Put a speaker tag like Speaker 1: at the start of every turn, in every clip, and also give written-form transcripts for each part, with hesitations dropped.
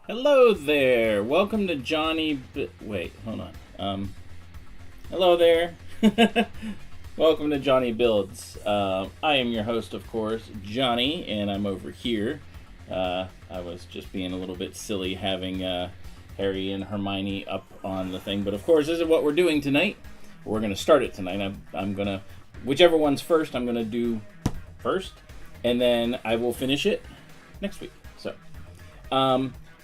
Speaker 1: Hello there. Welcome to Johnny. Wait, hold on. Hello there. Welcome to JonnyBuildz. I am your host, of course, Johnny, and I'm over here. I was just being a little bit silly having Harry and Hermione up on the thing, but of course, this is what we're doing tonight. We're gonna start it tonight. I'm gonna, whichever one's first, I'm gonna do first, and then I will finish it next week. So,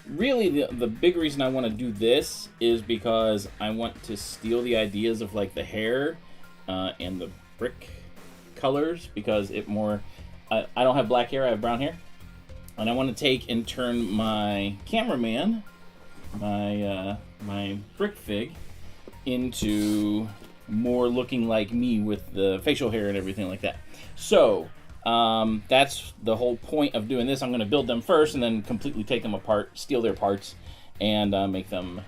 Speaker 1: really, the big reason I want to do this is because I want to steal the ideas of like the hair and the brick colors, because I don't have black hair, I have brown hair, and I want to take and turn my cameraman, my brick fig, into more looking like me with the facial hair and everything like that. So that's the whole point of doing this. I'm going to build them first and then completely take them apart, steal their parts, and make them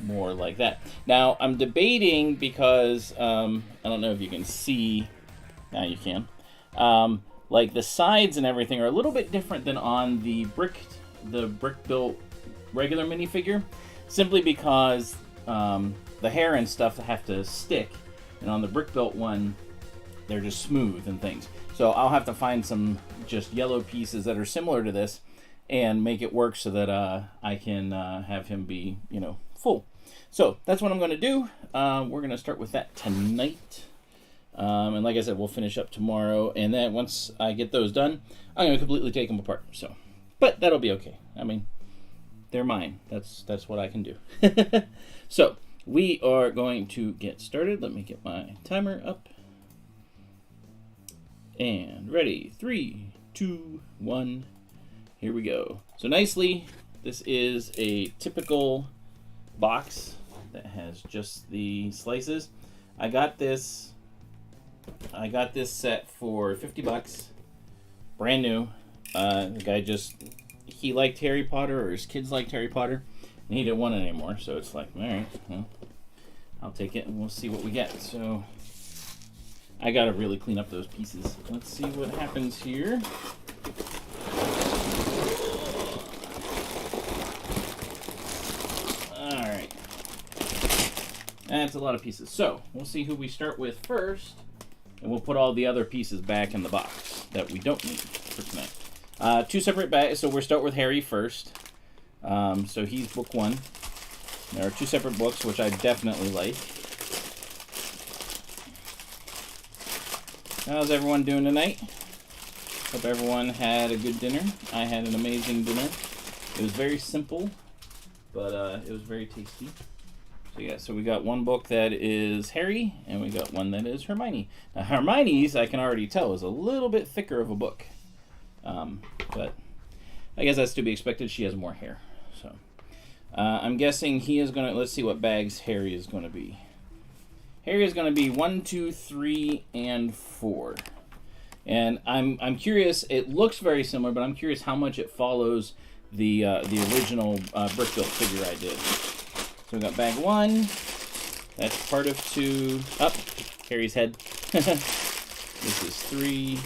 Speaker 1: more like that. Now, I'm debating because, I don't know if you can see, now you can, like the sides and everything are a little bit different than on the brick built regular minifigure, simply because the hair and stuff have to stick, and on the brick built one, they're just smooth and things. So I'll have to find some just yellow pieces that are similar to this and make it work so that I can have him be, full. So that's what I'm going to do. We're going to start with that tonight. And like I said, we'll finish up tomorrow. And then once I get those done, I'm going to completely take them apart. So, but that'll be okay. I mean, they're mine. That's what I can do. So we are going to get started. Let me get my timer up. And ready, 3, 2, 1, here we go. So nicely, this is a typical box that has just the slices. I got this set for $50, brand new. The guy he liked Harry Potter, or his kids liked Harry Potter, and he didn't want it anymore. So it's like, all right, well, I'll take it and we'll see what we get. So I gotta really clean up those pieces. Let's see what happens here. Alright. That's a lot of pieces. So, we'll see who we start with first, and we'll put all the other pieces back in the box that we don't need for tonight. Two separate bags, so we'll start with Harry first. So he's book 1. There are 2 separate books, which I definitely like. How's everyone doing tonight? Hope everyone had a good dinner. I had an amazing dinner. It was very simple, but it was very tasty. So yeah, so we got one book that is Harry, and we got one that is Hermione. Now Hermione's, I can already tell, is a little bit thicker of a book. But I guess that's to be expected. She has more hair. So I'm guessing he is going to, let's see what bags Harry is going to be. Harry is going to be 1, 2, 3, and 4. And I'm curious, it looks very similar, but I'm curious how much it follows the original brick built figure I did. So we got bag 1. That's part of 2. Up, Harry's head. This is 3.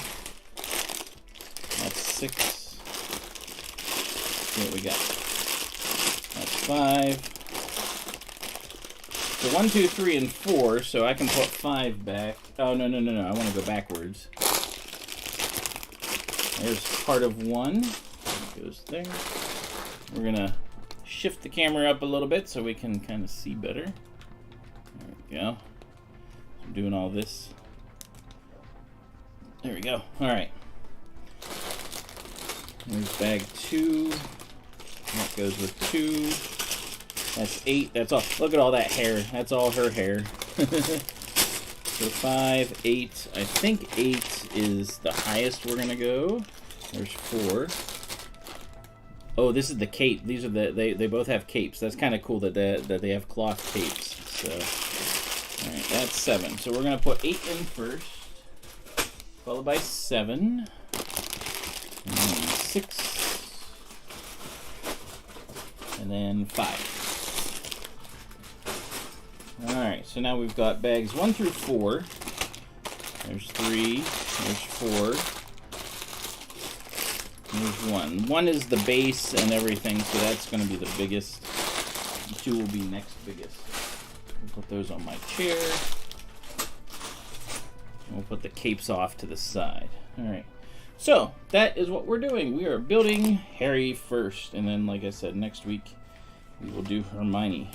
Speaker 1: That's 6. See what we got. That's 5. So 1, 2, 3, and 4, so I can put 5 back. Oh, no, I want to go backwards. There's part of 1. It goes there. We're going to shift the camera up a little bit so we can kind of see better. There we go. I'm doing all this. There we go. All right. There's bag 2. That goes with 2. That's 8. That's all. Look at all that hair. That's all her hair. So 5, 8. I think 8 is the highest we're gonna go. There's 4. Oh, this is the cape. These are they both have capes. That's kind of cool that they have cloth capes. So, all right, that's 7. So we're gonna put 8 in first, followed by 7, and then 6, and then 5. Alright, so now we've got bags 1 through 4. There's 3, there's 4, There's one. One is the base and everything, so that's going to be the biggest. Two will be next biggest. We'll put those on my chair. We'll put the capes off to the side. All right. So that is what we're doing. We are building Harry first, and then, like I said, next week we will do Hermione.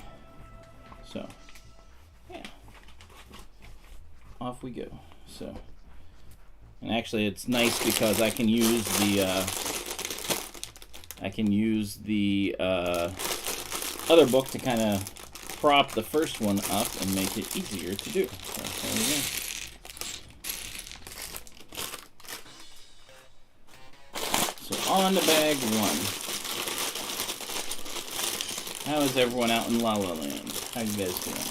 Speaker 1: So, yeah. Off we go. So, and actually, it's nice because I can use the other book to kind of prop the first one up and make it easier to do. So there we go. So on to bag one. How is everyone out in La La Land? How you guys doing?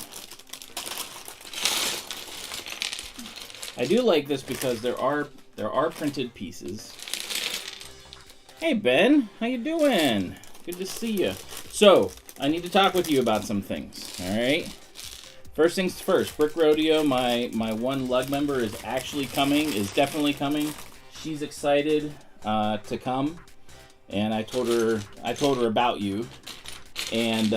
Speaker 1: I do like this because there are printed pieces. Hey Ben, how you doing? Good to see you. So I need to talk with you about some things. All right. First things first. Brick Rodeo, my one lug member is actually coming. Is definitely coming. She's excited to come, and I told her about you, and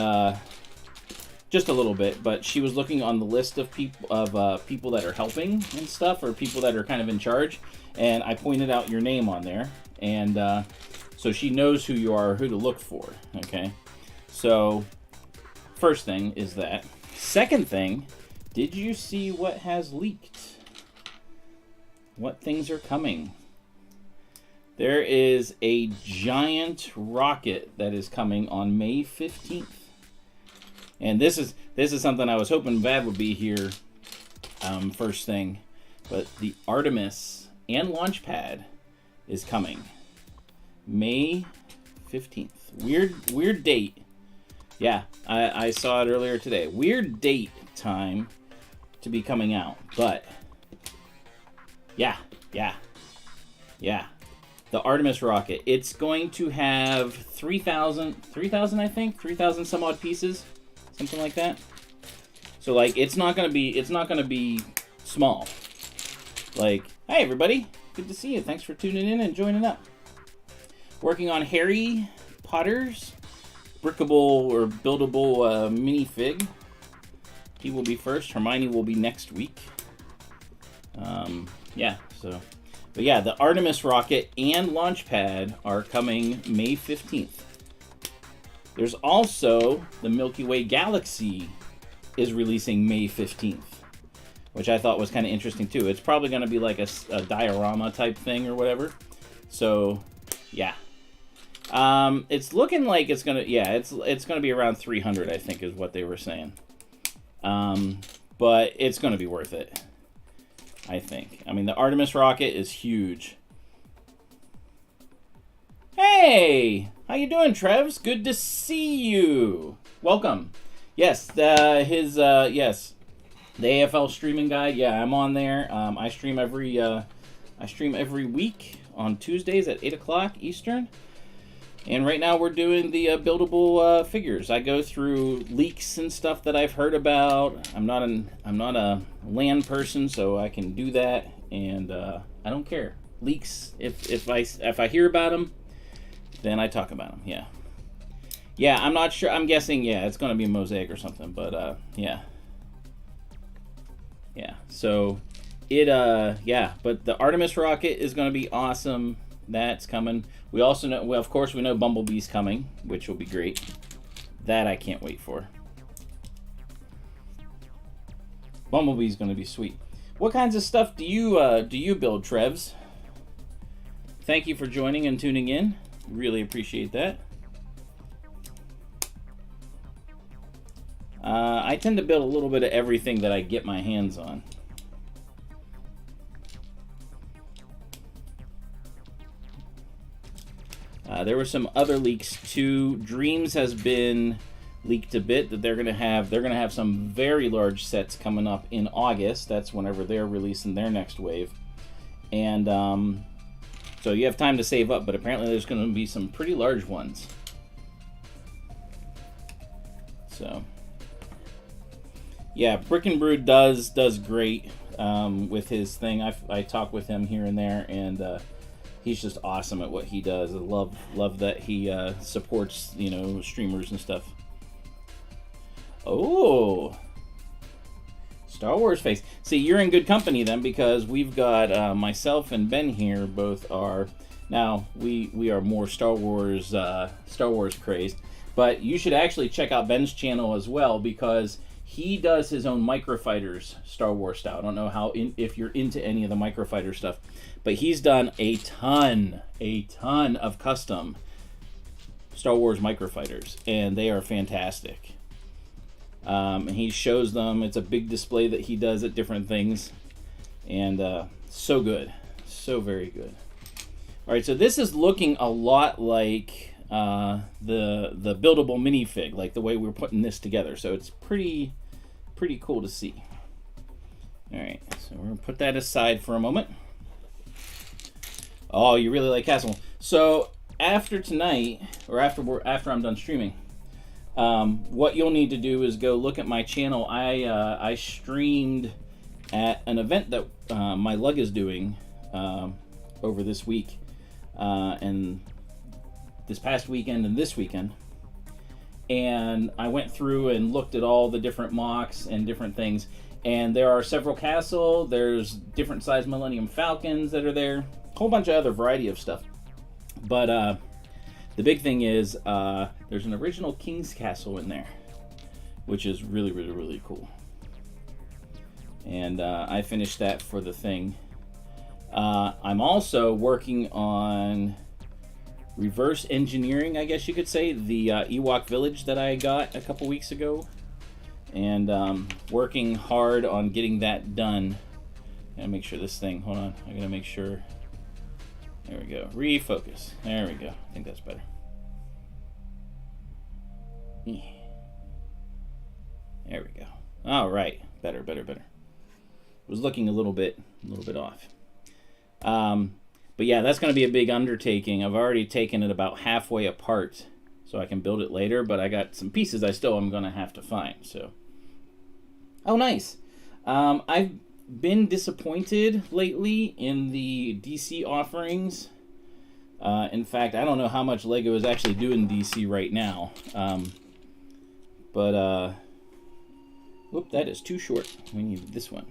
Speaker 1: just a little bit. But she was looking on the list of people that are helping and stuff, or people that are kind of in charge, and I pointed out your name on there, and so she knows who you are, who to look for. Okay. So, first thing is that. Second thing, did you see what has leaked? What things are coming? There is a giant rocket that is coming on May 15th. And this is something I was hoping Vad would be here first thing. But the Artemis and Launchpad is coming. May 15th. Weird date. Yeah, I saw it earlier today. Weird date time to be coming out, but yeah. The Artemis rocket. It's going to have 3,000 I think, 3,000 some odd pieces, something like that. So like, it's not gonna be small. Like, hey everybody, good to see you. Thanks for tuning in and joining up. Working on Harry Potter's brickable or buildable minifig. He will be first. Hermione will be next week. Yeah, so. But yeah, the Artemis rocket and Launchpad are coming May 15th. There's also the Milky Way Galaxy is releasing May 15th, which I thought was kind of interesting too. It's probably going to be like a diorama type thing or whatever. So, yeah. It's looking like it's gonna, it's gonna be around 300, I think, is what they were saying. But it's gonna be worth it, I think. I mean, the Artemis rocket is huge. Hey, how you doing, Trevs? Good to see you. Welcome. Yes, the AFL streaming guide. Yeah, I'm on there. I stream every week on Tuesdays at 8 o'clock Eastern. And right now we're doing the buildable figures. I go through leaks and stuff that I've heard about. I'm not a land person, so I can do that, and I don't care. Leaks, if I hear about them, then I talk about them. Yeah. I'm not sure. I'm guessing it's going to be a mosaic or something, but yeah. So it but the Artemis rocket is going to be awesome. That's coming. We also know, well, of course, we know Bumblebee's coming, which will be great. That I can't wait for. Bumblebee's going to be sweet. What kinds of stuff do you build, Trevs? Thank you for joining and tuning in. Really appreciate that. I tend to build a little bit of everything that I get my hands on. There were some other leaks too. Dreams has been leaked a bit that they're gonna have some very large sets coming up in August. That's whenever they're releasing their next wave, and so you have time to save up. But apparently there's gonna be some pretty large ones. So yeah, Brick and Brood does great with his thing. I talk with him here and there, and he's just awesome at what he does. I love that he supports, you know, streamers and stuff. Oh, Star Wars face. See, you're in good company then, because we've got myself and Ben here. Both are now we are more Star Wars crazed. But you should actually check out Ben's channel as well, because he does his own microfighters Star Wars style. I don't know if you're into any of the microfighter stuff, but he's done a ton of custom Star Wars microfighters, and they are fantastic. And he shows them. It's a big display that he does at different things, and so good, so very good. All right, so this is looking a lot like the buildable minifig, like the way we're putting this together. So it's pretty cool to see. All right, so we're gonna put that aside for a moment. Oh, you really like Castle. So after tonight, or after I'm done streaming, what you'll need to do is go look at my channel. I streamed at an event that my lug is doing over this week, and this past weekend and this weekend, and I went through and looked at all the different mocks and different things, and there are several Castle, there's different size Millennium Falcons that are there, a whole bunch of other variety of stuff, but the big thing is there's an original King's Castle in there, which is really cool, and I finished that for the thing. I'm also working on reverse engineering, I guess you could say, the Ewok village that I got a couple weeks ago, and working hard on getting that done. Gotta make sure this thing, hold on, I gotta make sure, there we go, refocus, there we go, I think that's better. There we go. All right, better. Was looking a little bit off. But yeah, that's going to be a big undertaking. I've already taken it about halfway apart, so I can build it later, but I got some pieces I still am going to have to find, so. Oh, nice. I've been disappointed lately in the DC offerings. In fact, I don't know how much LEGO is actually doing DC right now. Whoop, that is too short. We need this one.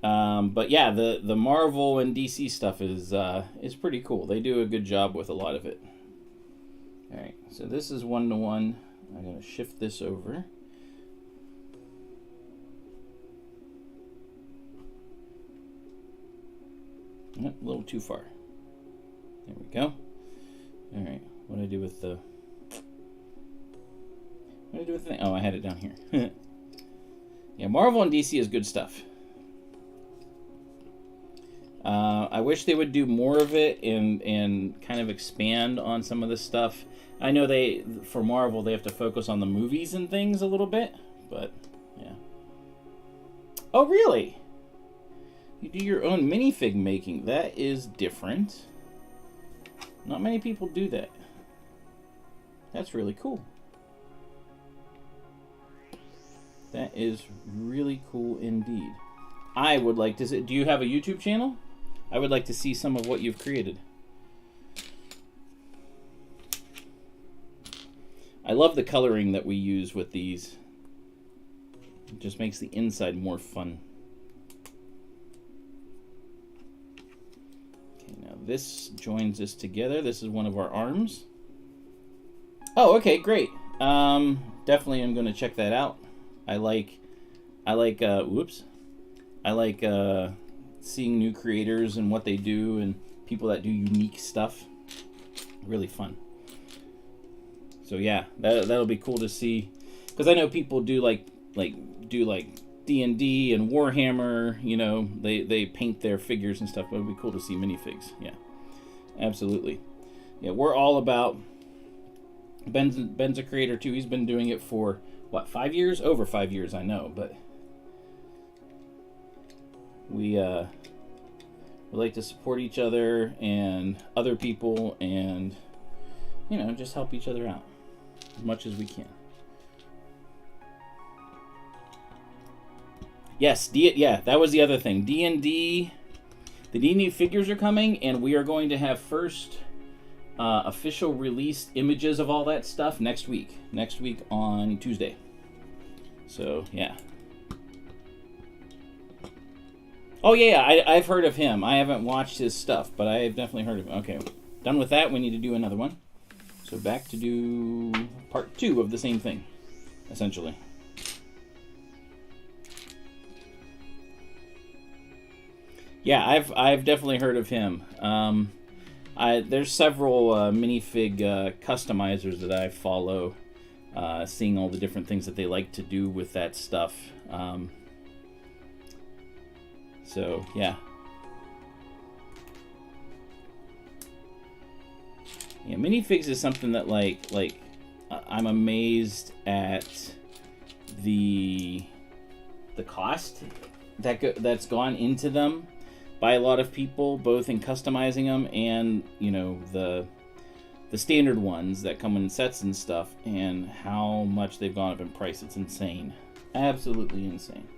Speaker 1: But yeah, the Marvel and DC stuff is pretty cool. They do a good job with a lot of it. All right, so this is 1-to-1. I'm gonna shift this over. A little too far. There we go. All right, what do I do with the? What do I do with the thing? Oh, I had it down here. Yeah, Marvel and DC is good stuff. I wish they would do more of it and kind of expand on some of this stuff. I know for Marvel, they have to focus on the movies and things a little bit, but yeah. Oh, really? You do your own minifig making. That is different. Not many people do that. That's really cool. That is really cool indeed. I would like to see, do you have a YouTube channel? I would like to see some of what you've created. I love the coloring that we use with these. It just makes the inside more fun. Okay, now this joins this together. This is one of our arms. Oh, okay, great. Definitely I'm going to check that out. I like seeing new creators and what they do and people that do unique stuff. Really fun. So yeah, that'll be cool to see, because I know people do like D&D and Warhammer. You know, they paint their figures and stuff. But it'd be cool to see minifigs. Yeah, absolutely. Yeah, we're all about. Ben's a creator too. He's been doing it for what, 5 years? Over 5 years, I know, but we like to support each other and other people, and you know, just help each other out as much as we can. Yes, yeah, that was the other thing. D&D, The D&D figures are coming, and we are going to have first official released images of all that stuff next week. Next week on Tuesday. So, yeah. Oh, yeah, I've heard of him. I haven't watched his stuff, but I have definitely heard of him. Okay, done with that. We need to do another one. So back to do part 2 of the same thing, essentially. Yeah, I've definitely heard of him. There's several minifig customizers that I follow, seeing all the different things that they like to do with that stuff. So yeah. Yeah, minifigs is something that like I'm amazed at the cost that's gone into them by a lot of people, both in customizing them and, you know, the standard ones that come in sets and stuff, and how much they've gone up in price. It's insane. Absolutely insane.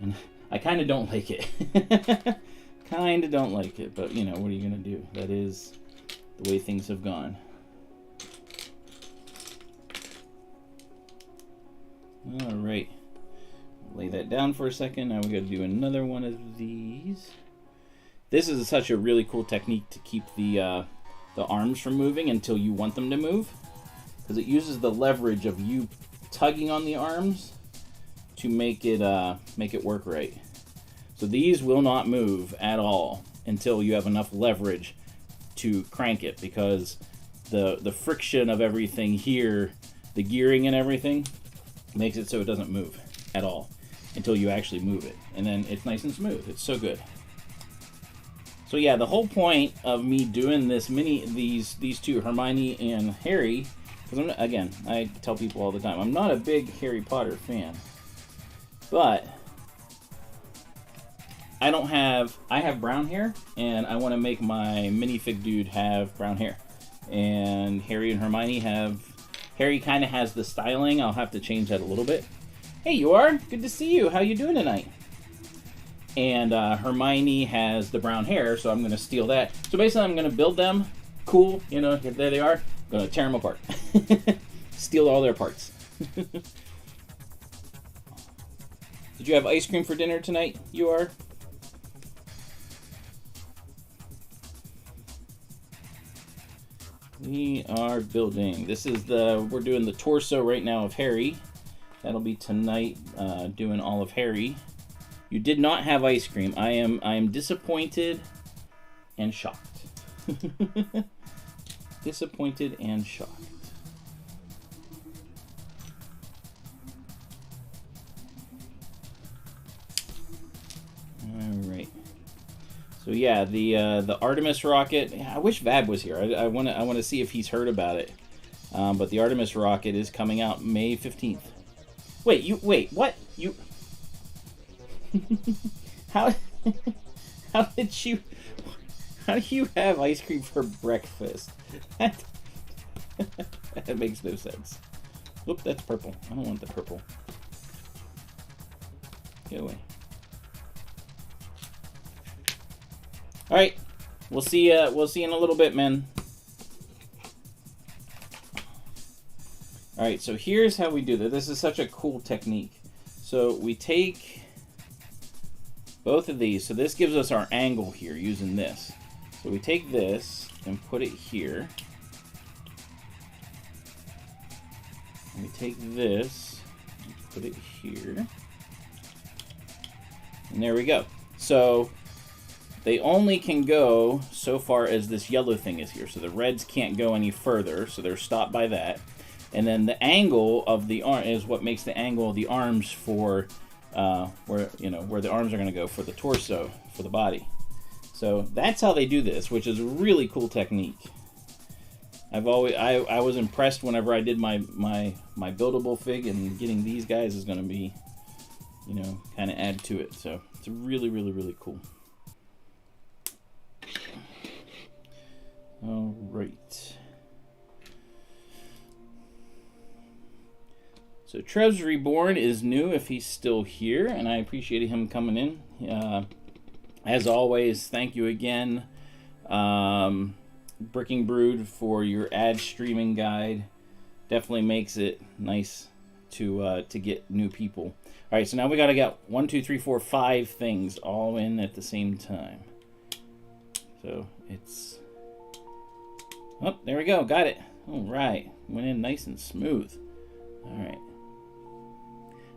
Speaker 1: And I kind of don't like it. Kind of don't like it, but, you know, what are you going to do? That is the way things have gone. All right. Lay that down for a second. Now we got to do another one of these. This is such a really cool technique to keep the arms from moving until you want them to move, because it uses the leverage of you tugging on the arms to make it work right. So these will not move at all until you have enough leverage to crank it, because the friction of everything here, the gearing and everything, makes it so it doesn't move at all until you actually move it, and then it's nice and smooth. It's so good. So yeah, the whole point of me doing this these two, Hermione and Harry, because again, I tell people all the time, I'm not a big Harry Potter fan, but I have brown hair, and I want to make my minifig dude have brown hair. And Harry and Hermione Harry kind of has the styling. I'll have to change that a little bit. Hey, you are? Good to see you. How you doing tonight? And Hermione has the brown hair, so I'm going to steal that. So basically, I'm going to build them. Cool. You know, there they are. I'm going to tear them apart. Steal all their parts. Did you have ice cream for dinner tonight? You are? We are building. We're doing the torso right now of Harry. That'll be tonight, doing all of Harry. You did not have ice cream. I am disappointed and shocked. Disappointed and shocked. All right. So yeah, the Artemis rocket. I wish Vab was here. I want to see if he's heard about it. But the Artemis rocket is coming out May 15th. Wait, what? You how do you have ice cream for breakfast? That makes no sense. Whoop, that's purple. I don't want the purple. Get away. All right, we'll see in a little bit, man. All right, so here's how we do this. This is such a cool technique. So we take both of these. So this gives us our angle here using this. So we take this and put it here. And we take this and put it here. And there we go. So they only can go so far as this yellow thing is here. So the reds can't go any further, so they're stopped by that. And then the angle of the arm is what makes the angle of the arms for where the arms are going to go for the torso, for the body. So that's how they do this, which is a really cool technique. I was impressed whenever I did my buildable fig, and getting these guys is going to be, you know, kind of add to it. So it's really, really, really cool. All right. So Trev's Reborn is new if he's still here, and I appreciate him coming in. As always, thank you again, Bricking Brood, for your ad streaming guide. Definitely makes it nice to get new people. All right, so now we got to get 1, 2, 3, 4, 5 things all in at the same time. So it's... Oh, there we go. Got it. All right. Went in nice and smooth. All right.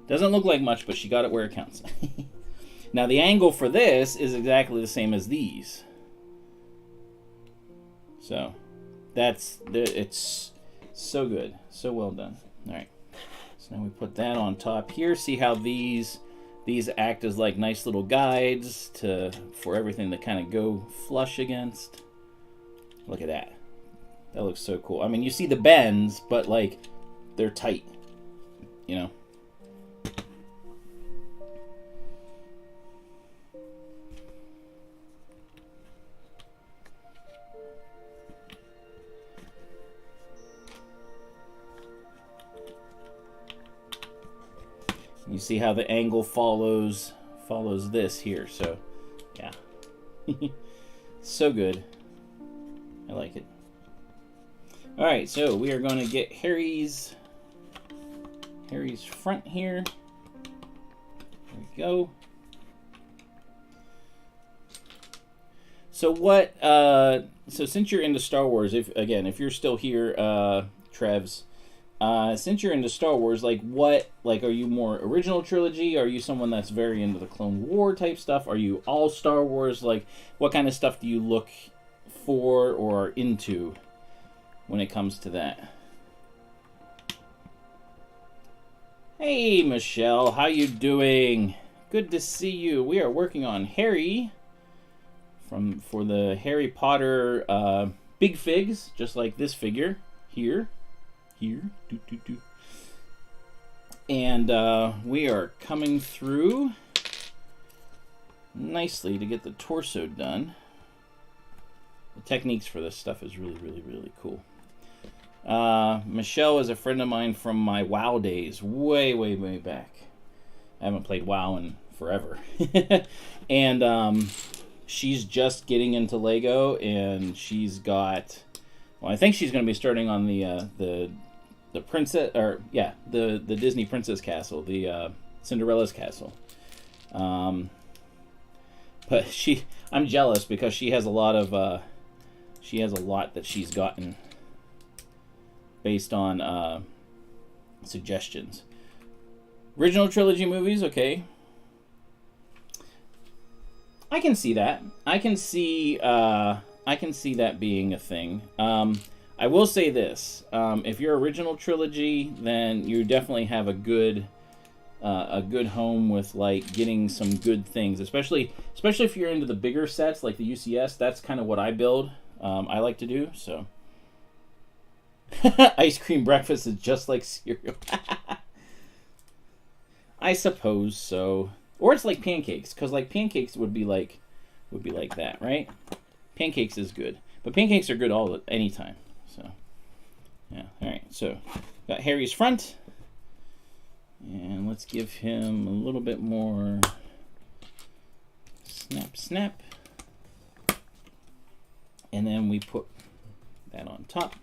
Speaker 1: Doesn't look like much, but she got it where it counts. Now, the angle for this is exactly the same as these. So, it's so good. So well done. All right. So now we put that on top here. See how these act as like nice little guides for everything to kind of go flush against. Look at that. That looks so cool. I mean, you see the bends, but like they're tight, you know. You see how the angle follows this here, so yeah. So good. I like it. All right, so we are going to get Harry's front here. There we go. So what? So since you're into Star Wars, if you're still here, Trevs, since you're into Star Wars, like are you more original trilogy? Are you someone that's very into the Clone War type stuff? Are you all Star Wars? Like, what kind of stuff do you look for or into when it comes to that? Hey, Michelle, how you doing? Good to see you. We are working on Harry for the Harry Potter Big Figs, just like this figure here. And we are coming through nicely to get the torso done. The techniques for this stuff is really, really, really cool. Michelle is a friend of mine from my WoW days, way, way, way back. I haven't played WoW in forever. And she's just getting into Lego, and she's got... Well, I think she's going to be starting on the princess, or yeah, the Disney Princess Castle, the Cinderella's Castle. But I'm jealous because she has a lot that she's gotten based on suggestions. Original trilogy movies, okay. I can see that. I can see that being a thing. I will say this: if you're original trilogy, then you definitely have a good home with like getting some good things, especially if you're into the bigger sets like the UCS. That's kind of what I build. I like to do so. Ice cream breakfast is just like cereal. I suppose so, or it's like pancakes, because like pancakes would be like that, right? Pancakes is good, but pancakes are good anytime. So, yeah. All right. So, got Harry's front, and let's give him a little bit more snap, and then we put that on top.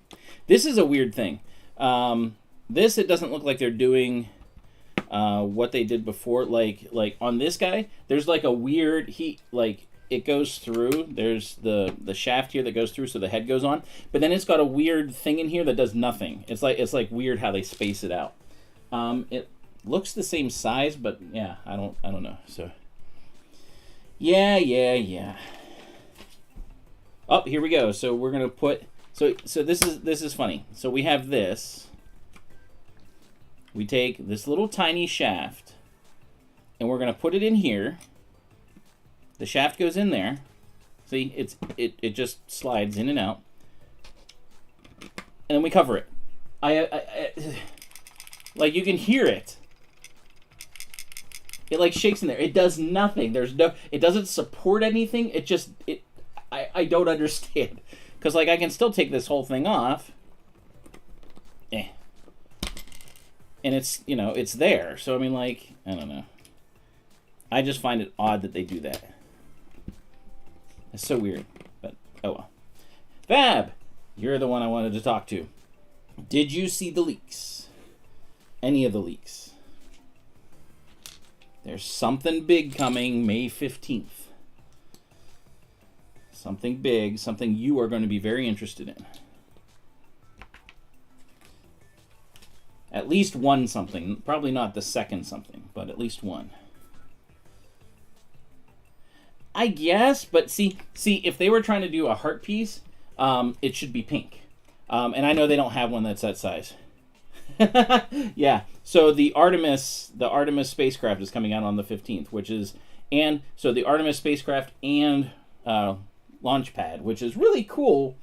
Speaker 1: This is a weird thing. It doesn't look like they're doing what they did before. Like on this guy, there's like a weird it goes through. There's the shaft here that goes through, so the head goes on. But then it's got a weird thing in here that does nothing. It's like weird how they space it out. It looks the same size, but yeah, I don't know. So yeah. Oh, here we go. So we're gonna put. So this is funny. So we have this. We take this little tiny shaft, and we're gonna put it in here. The shaft goes in there. See, it just slides in and out, and then we cover it. I like you can hear it. It like shakes in there. It does nothing. It doesn't support anything. I don't understand. Because like I can still take this whole thing off. And it's, it's there. So I mean, like, I don't know. I just find it odd that they do that. It's so weird, but oh well. Fab, you're the one I wanted to talk to. Did you see the leaks? Any of the leaks? There's something big coming May 15th. Something big, something you are going to be very interested in. At least one something. Probably not the second something, but at least one. I guess, but see, if they were trying to do a heart piece, it should be pink. And I know they don't have one that's that size. Yeah. So the Artemis spacecraft is coming out on the 15th, which is, and so the Artemis spacecraft and launch pad, which is really cool,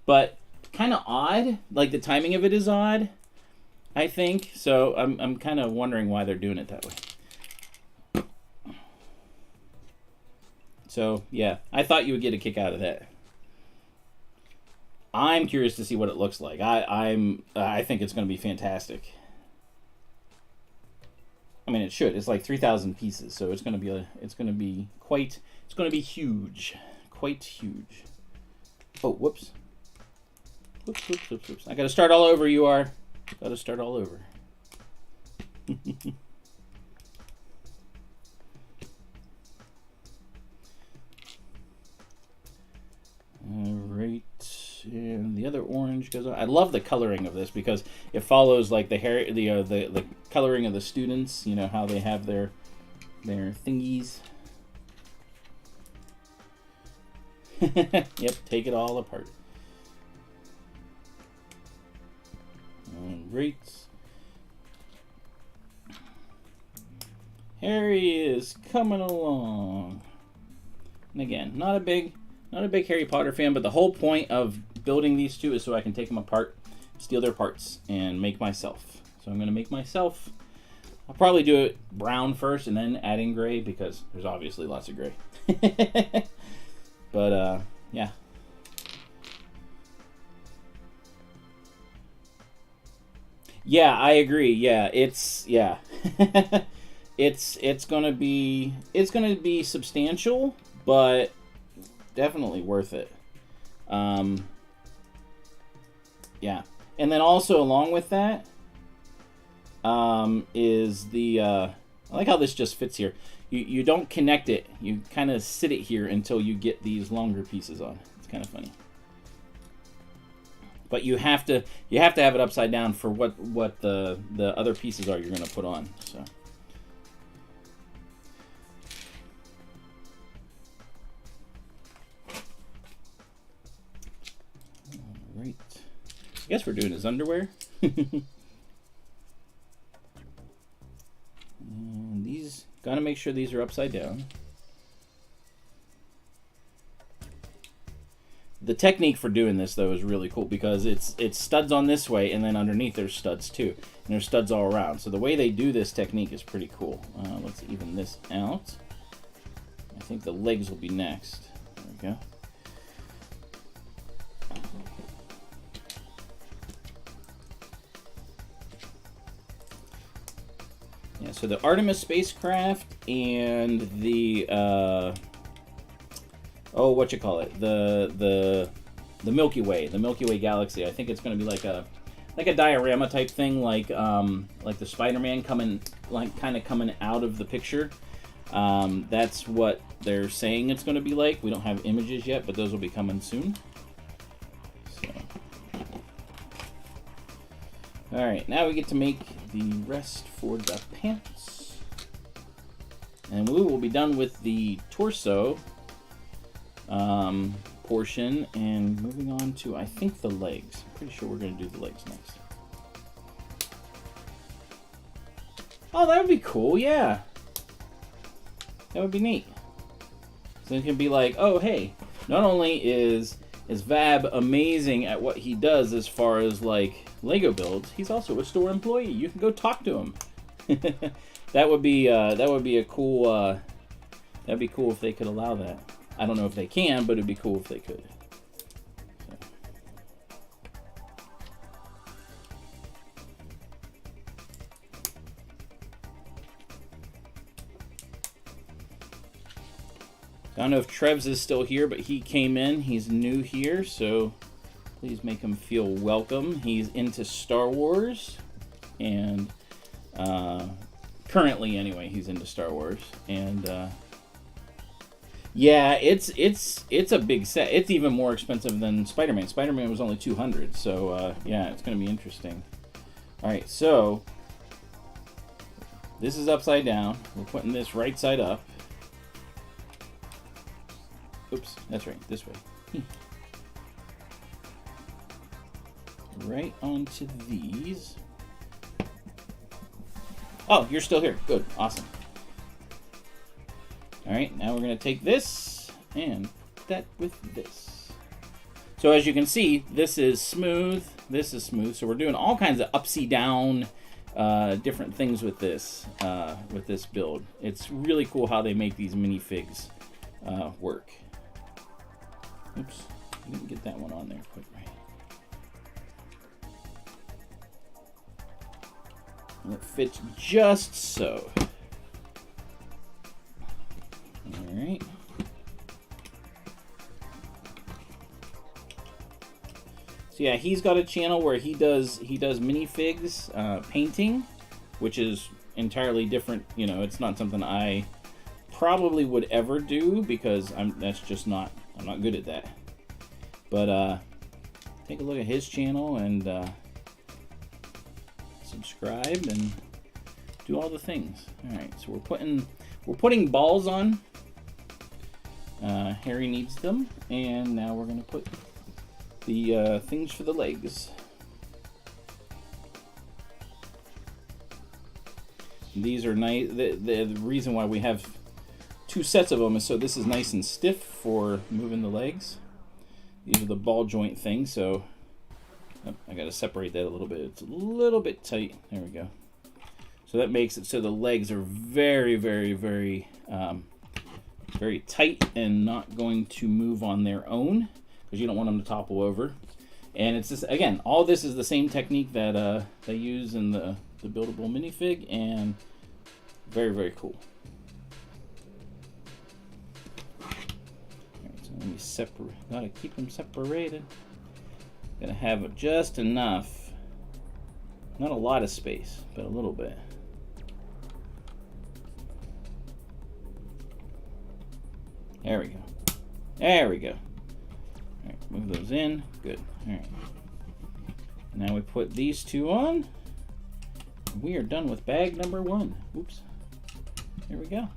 Speaker 1: but kind of odd. Like the timing of it is odd, I think. So I'm kind of wondering why they're doing it that way. So yeah, I thought you would get a kick out of that. I'm curious to see what it looks like. I think it's going to be fantastic. I mean, it should. It's like 3,000 pieces, so it's going to be huge, quite huge. Oh, whoops. Whoops. I got to start all over. Got to start all over. All right. And the other orange goes on. I love the coloring of this because it follows like the hair, the coloring of the students. You know how they have their thingies. Yep, take it all apart. All right. Harry is coming along. And again, not a big Harry Potter fan, but the whole point of building these two is so I can take them apart, steal their parts, and make myself. So I'm going to make myself. I'll probably do it brown first and then add in gray because there's obviously lots of gray. But, yeah. Yeah, I agree. Yeah, it's going to be substantial, but definitely worth it. Yeah, and then also along with that is the I like how this just fits here. You don't connect it. You kind of sit it here until you get these longer pieces on. It's kind of funny. But you have to have it upside down for what the other pieces are you're going to put on. So. All right. I guess we're doing his underwear. And these, gotta make sure these are upside down. The technique for doing this though is really cool because it's studs on this way and then underneath there's studs too. And there's studs all around. So the way they do this technique is pretty cool. Let's even this out. I think the legs will be next. There we go. Yeah, so the Artemis spacecraft and the the Milky Way, the Milky Way galaxy. I think it's going to be like a diorama type thing, like the Spider-Man kind of coming out of the picture. That's what they're saying it's going to be like. We don't have images yet, but those will be coming soon. So. All right, now we get to make the rest for the pants. And we will be done with the torso portion and moving on to, I think, the legs. I'm pretty sure we're going to do the legs next. Oh, that would be cool, yeah. That would be neat. So it can be like, oh, hey, not only is Vab amazing at what he does as far as, like, Lego builds, he's also a store employee. You can go talk to him. That would be a cool. That'd be cool if they could allow that. I don't know if they can, but it'd be cool if they could. So. I don't know if Trev's is still here, but he came in. He's new here, so please make him feel welcome. He's into Star Wars, and currently, anyway, he's into Star Wars. And yeah, it's a big set. It's even more expensive than Spider-Man. Spider-Man was only $200, so yeah, it's going to be interesting. All right, so this is upside down. We're putting this right side up. Oops, that's right, this way. Right onto these. Oh, you're still here. Good, awesome. All right, now we're gonna take this and put that with this. So as you can see, this is smooth, this is smooth. So we're doing all kinds of upsy down, different things with this build. It's really cool how they make these minifigs work. Oops, I didn't get that one on there quick, right? And it fits just so. All right. So yeah, he's got a channel where he does minifigs, painting, which is entirely different. You know, it's not something I probably would ever do because I'm not good at that. But take a look at his channel and subscribe and do all the things. All right, so we're putting balls on. Harry needs them, and now we're gonna put the things for the legs. These are nice. The reason why we have two sets of them is so this is nice and stiff for moving the legs. These are the ball joint things, so I got to separate that a little bit. It's a little bit tight. There we go. So that makes it so the legs are very, very, very, very tight and not going to move on their own because you don't want them to topple over. And it's just, again, all this is the same technique that they use in the buildable minifig, and very, very cool. Let me separate. Gotta keep them separated. Gotta have just enough. Not a lot of space, but a little bit. There we go. There we go. Alright, move those in. Good. Alright. Now we put these two on. We are done with bag number 1. Oops. There we go.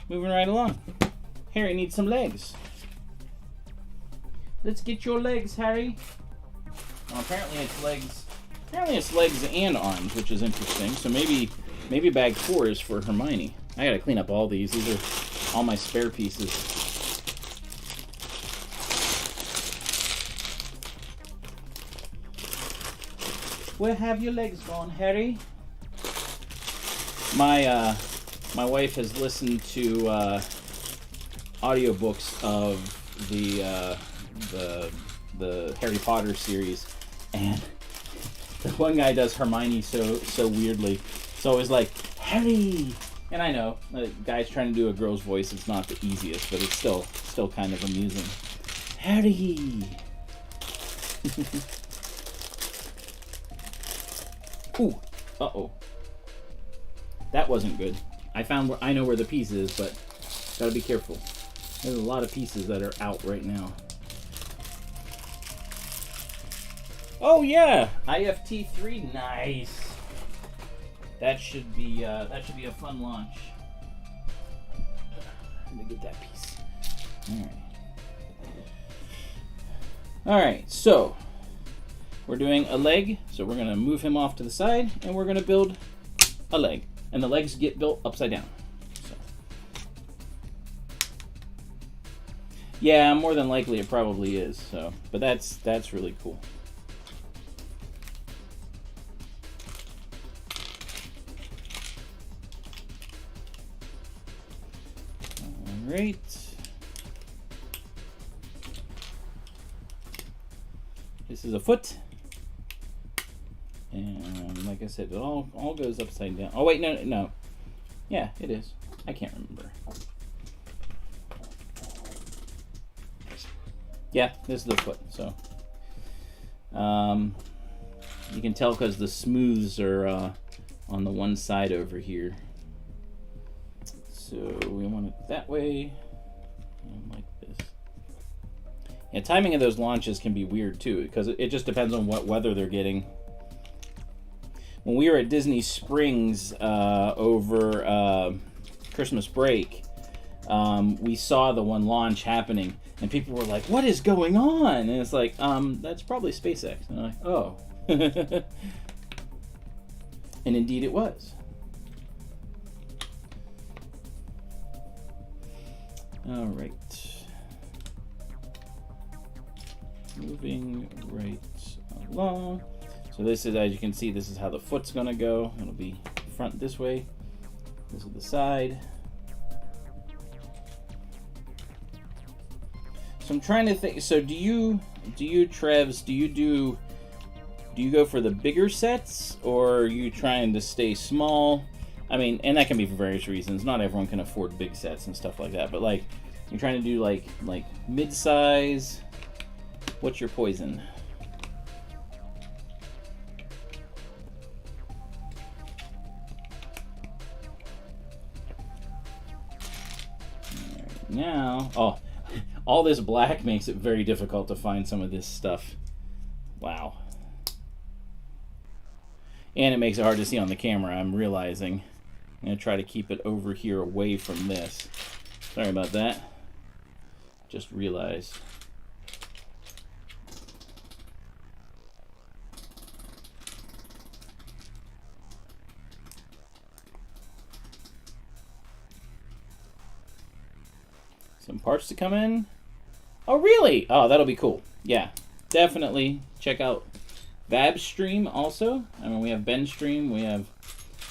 Speaker 1: Moving right along. Harry needs some legs. Let's get your legs, Harry. Well, apparently it's legs. Apparently it's legs and arms, which is interesting. So maybe bag 4 is for Hermione. I gotta clean up all these. These are all my spare pieces. Where have your legs gone, Harry? My wife has listened to audiobooks of the Harry Potter series, and the one guy does Hermione so weirdly. So it was like, Harry! And I know, the guy's trying to do a girl's voice. It's not the easiest, but it's still kind of amusing. Harry! Ooh! Uh-oh. That wasn't good. I know where the piece is, but gotta be careful. There's a lot of pieces that are out right now. Oh yeah, IFT3, nice. That should be a fun launch. Let me get that piece. All right. So we're doing a leg. So we're gonna move him off to the side, and we're gonna build a leg, and the legs get built upside down. Yeah, more than likely it probably is. So, but that's really cool. All right. This is a foot, and like I said, it all goes upside down. Oh wait, no. Yeah, it is. I can't remember. Yeah, this is the foot. So you can tell because the smooths are on the one side over here. So we want it that way, and like this. Yeah, timing of those launches can be weird too, because it just depends on what weather they're getting. When we were at Disney Springs over Christmas break, we saw the one launch happening, and people were like, "What is going on?" And it's like, that's probably SpaceX. And I'm like, oh. And indeed it was. All right. Moving right along. So this is, as you can see, this is how the foot's gonna go. It'll be front this way. This is the side. So I'm trying to think. So do you Trevs, do you go for the bigger sets, or are you trying to stay small? I mean, and that can be for various reasons. Not everyone can afford big sets and stuff like that. But like, you're trying to do like mid-size. What's your poison? Right, now, oh, all this black makes it very difficult to find some of this stuff. Wow. And it makes it hard to see on the camera, I'm realizing. I'm going to try to keep it over here away from this. Sorry about that. Just realized. Some parts to come in. Oh, really? Oh, that'll be cool. Yeah, definitely check out Vab's stream also. I mean, we have Ben's stream, we have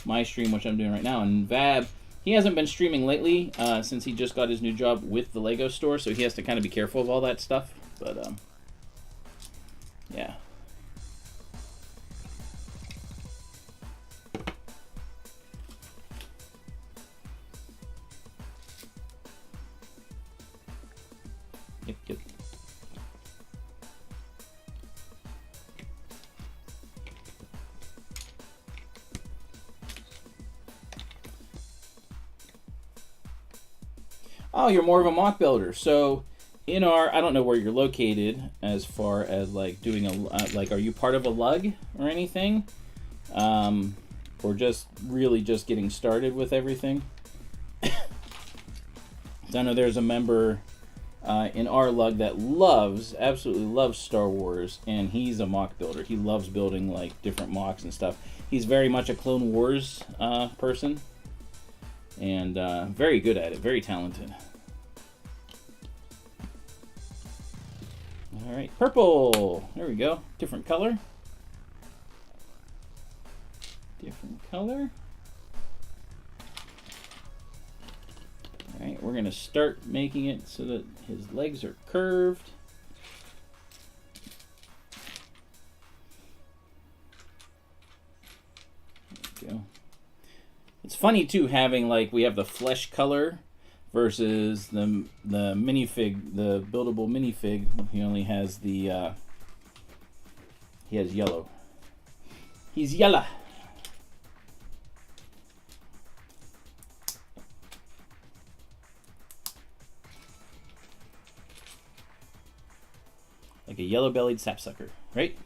Speaker 1: my stream, which I'm doing right now, and Vab, he hasn't been streaming lately since he just got his new job with the Lego store, so he has to kind of be careful of all that stuff. But yeah. Yep. Oh, you're more of a mock builder. So in our, I don't know where you're located as far as like doing a, like, are you part of a lug or anything? Or just really just getting started with everything? I know there's a member in our lug that absolutely loves Star Wars, and he's a mock builder. He loves building like different mocks and stuff. He's very much a Clone Wars person, and very good at it, very talented. All right, purple. There we go. Different color. Different color. All right, we're going to start making it so that his legs are curved. There we go. It's funny too having like we have the flesh color versus the minifig, the buildable minifig. He only has the he has yellow. He's yellow. Like a yellow-bellied sapsucker, right?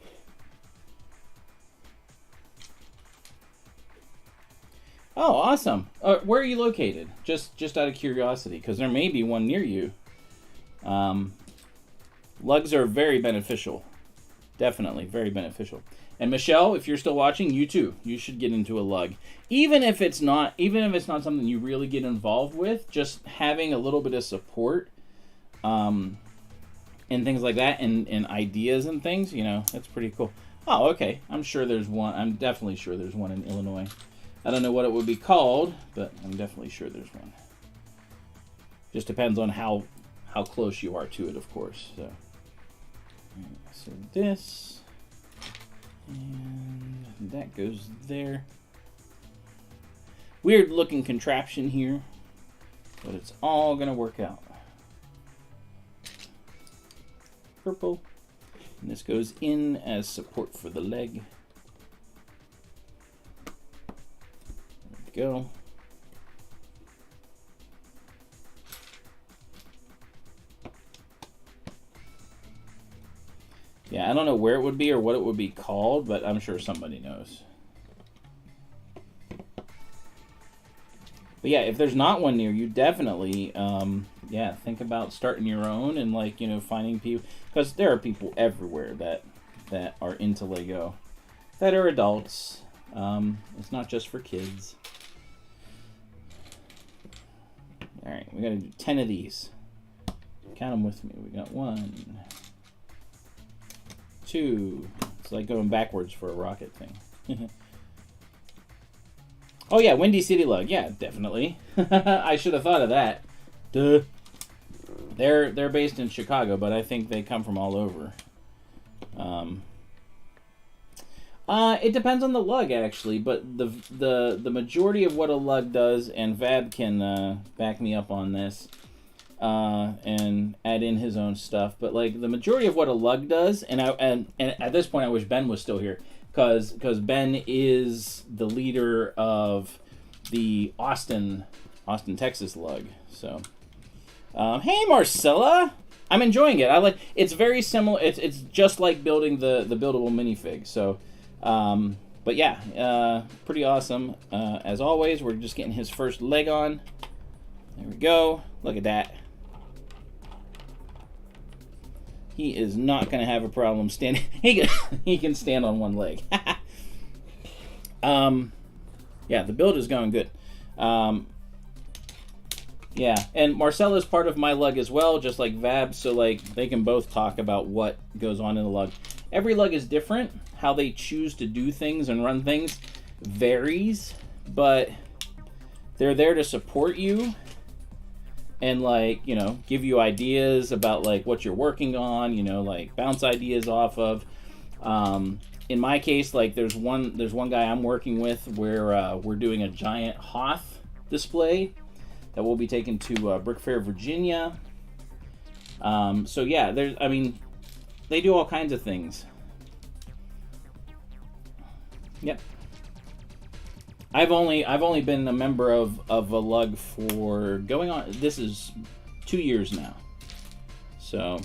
Speaker 1: Oh, awesome. Where are you located? Just out of curiosity, because there may be one near you. Lugs are very beneficial. Definitely, very beneficial. And Michelle, if you're still watching, you too. You should get into a lug. Even if it's not something you really get involved with, just having a little bit of support, and things like that, and ideas and things, you know, that's pretty cool. Oh, okay. I'm sure there's one. I'm definitely sure there's one in Illinois. I don't know what it would be called, but I'm definitely sure there's one. Just depends on how close you are to it, of course. So this, and that goes there. Weird looking contraption here, but it's all gonna work out. purple. And this goes in as support for the leg. There we go. Yeah, I don't know where it would be or what it would be called, but I'm sure somebody knows. But yeah, if there's not one near you, definitely, yeah, think about starting your own and, like, you know, finding people, because there are people everywhere that are into Lego, that are adults. It's not just for kids. All right, we got to do 10 of these. Count them with me. We got 1, 2. It's like going backwards for a rocket thing. Oh yeah, Windy City Lug. Yeah, definitely. I should have thought of that. Duh. They're based in Chicago, but I think they come from all over. It depends on the lug, actually, but the majority of what a lug does, and Vab can back me up on this and add in his own stuff, but like the majority of what a lug does, and at this point I wish Ben was still here, because Ben is the leader of the Austin, Texas lug. So, hey Marcella, I'm enjoying it. I like. It's very similar. It's just like building the buildable minifig. So, but yeah, pretty awesome. As always, we're just getting his first leg on. There we go. Look at that. He is not going to have a problem standing. He can stand on one leg. Yeah, the build is going good. Yeah, and Marcella's part of my lug as well, just like Vab, so like they can both talk about what goes on in the lug. Every lug is different. How they choose to do things and run things varies, but they're there to support you and, like, you know, give you ideas about like what you're working on, you know, like bounce ideas off of. In my case, like there's one guy I'm working with where we're doing a giant Hoth display that we'll be taking to Brick Fair, Virginia. So yeah, I mean, they do all kinds of things. Yep. I've only been a member of a lug for going on. This is 2 years now. So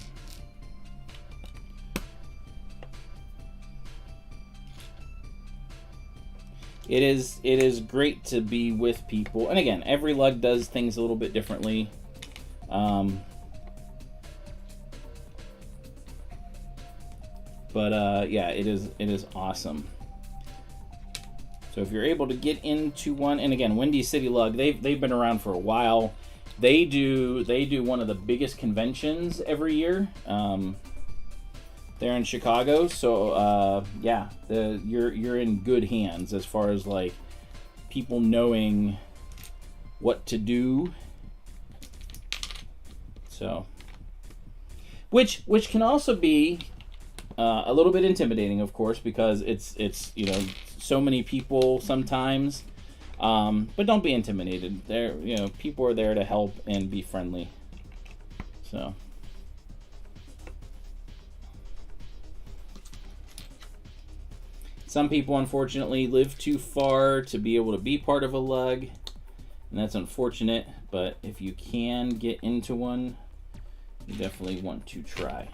Speaker 1: it is great to be with people. And again, every lug does things a little bit differently. But yeah, it is awesome. So if you're able to get into one, and again, Windy City Lug, they've been around for a while. They do one of the biggest conventions every year. They're in Chicago, so yeah, you're in good hands as far as like people knowing what to do. So, which can also be a little bit intimidating, of course, because it's you know, so many people sometimes. But don't be intimidated. You know, people are there to help and be friendly. So. Some people, unfortunately, live too far to be able to be part of a lug, and that's unfortunate, but if you can get into one, you definitely want to try.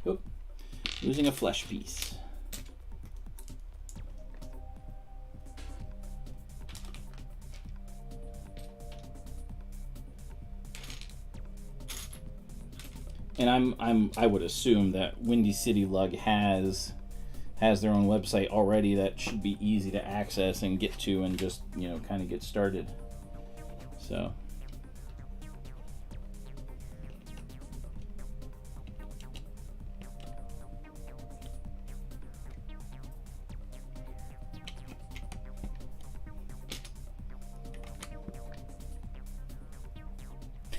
Speaker 1: Oop, losing a flesh piece. And I would assume that Windy City Lug has their own website already that should be easy to access and get to and just, you know, kind of get started. So.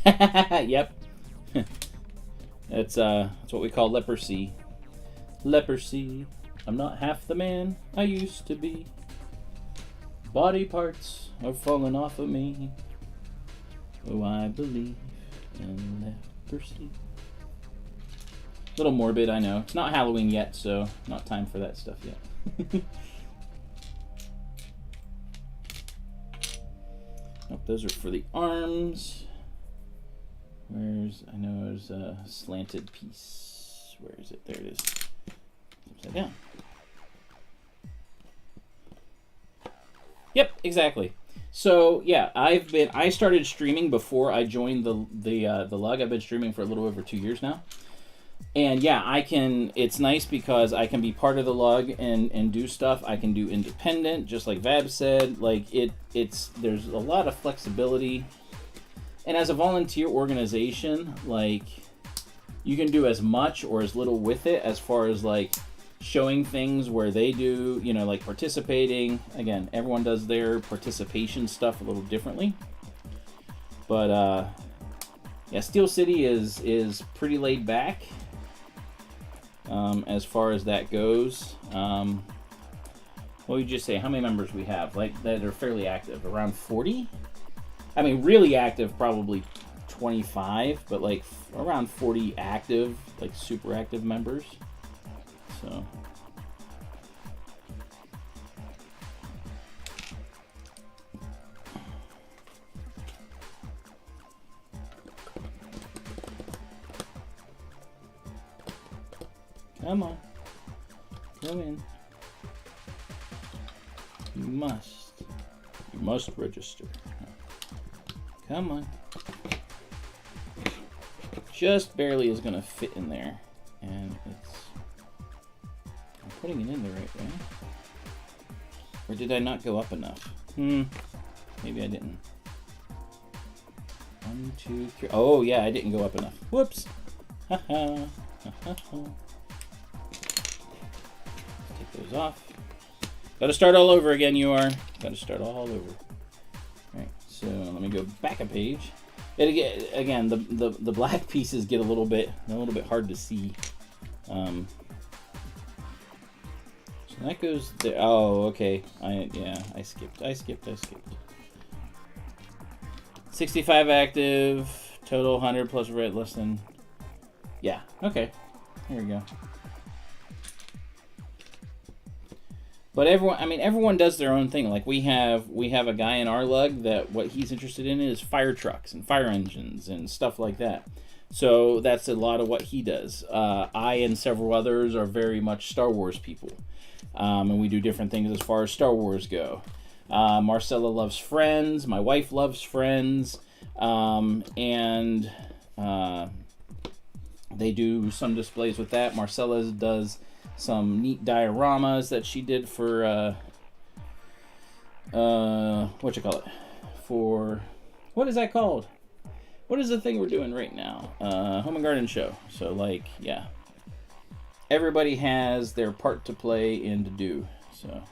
Speaker 1: Yep. That's what we call leprosy. Leprosy. I'm not half the man I used to be. Body parts are falling off of me. Oh, I believe in leprosy. Little morbid, I know. It's not Halloween yet, so not time for that stuff yet. Oh, those are for the arms. I know there's a slanted piece. Where is it? There it is. Upside down. Yep, exactly. So yeah, I started streaming before I joined the lug. I've been streaming for a little over 2 years now. And yeah, it's nice because I can be part of the lug and do stuff. I can do independent, just like Vab said. Like there's a lot of flexibility. And as a volunteer organization, like you can do as much or as little with it as far as like showing things where they do, you know, like participating. Again, everyone does their participation stuff a little differently. But yeah, Steel City is pretty laid back. As far as that goes, what would you just say? How many members we have like that are fairly active? Around 40? I mean, really active, probably 25, but like around 40 active, like super active members. So. Come on. Go in. You must register. Come on. Just barely is gonna fit in there. And I'm putting it in the right way. Or did I not go up enough? Maybe I didn't. 1, 2, 3. Oh yeah, I didn't go up enough. Whoops. Haha. Those off. Got to start all over again. Got to start all over. All right. So let me go back a page. And again, the black pieces get a little bit hard to see. So that goes there. Oh, okay. I skipped. 65 active. Total 100 plus red less than. Yeah. Okay. Here we go. But everyone does their own thing. Like we have a guy in our lug that what he's interested in is fire trucks and fire engines and stuff like that. So that's a lot of what he does. I and several others are very much Star Wars people. And we do different things as far as Star Wars go. Marcella loves Friends. My wife loves Friends. And they do some displays with that. Marcella does some neat dioramas that she did for what is that called? What is the thing we're doing right now? Home and Garden Show. So like, yeah, everybody has their part to play and to do. So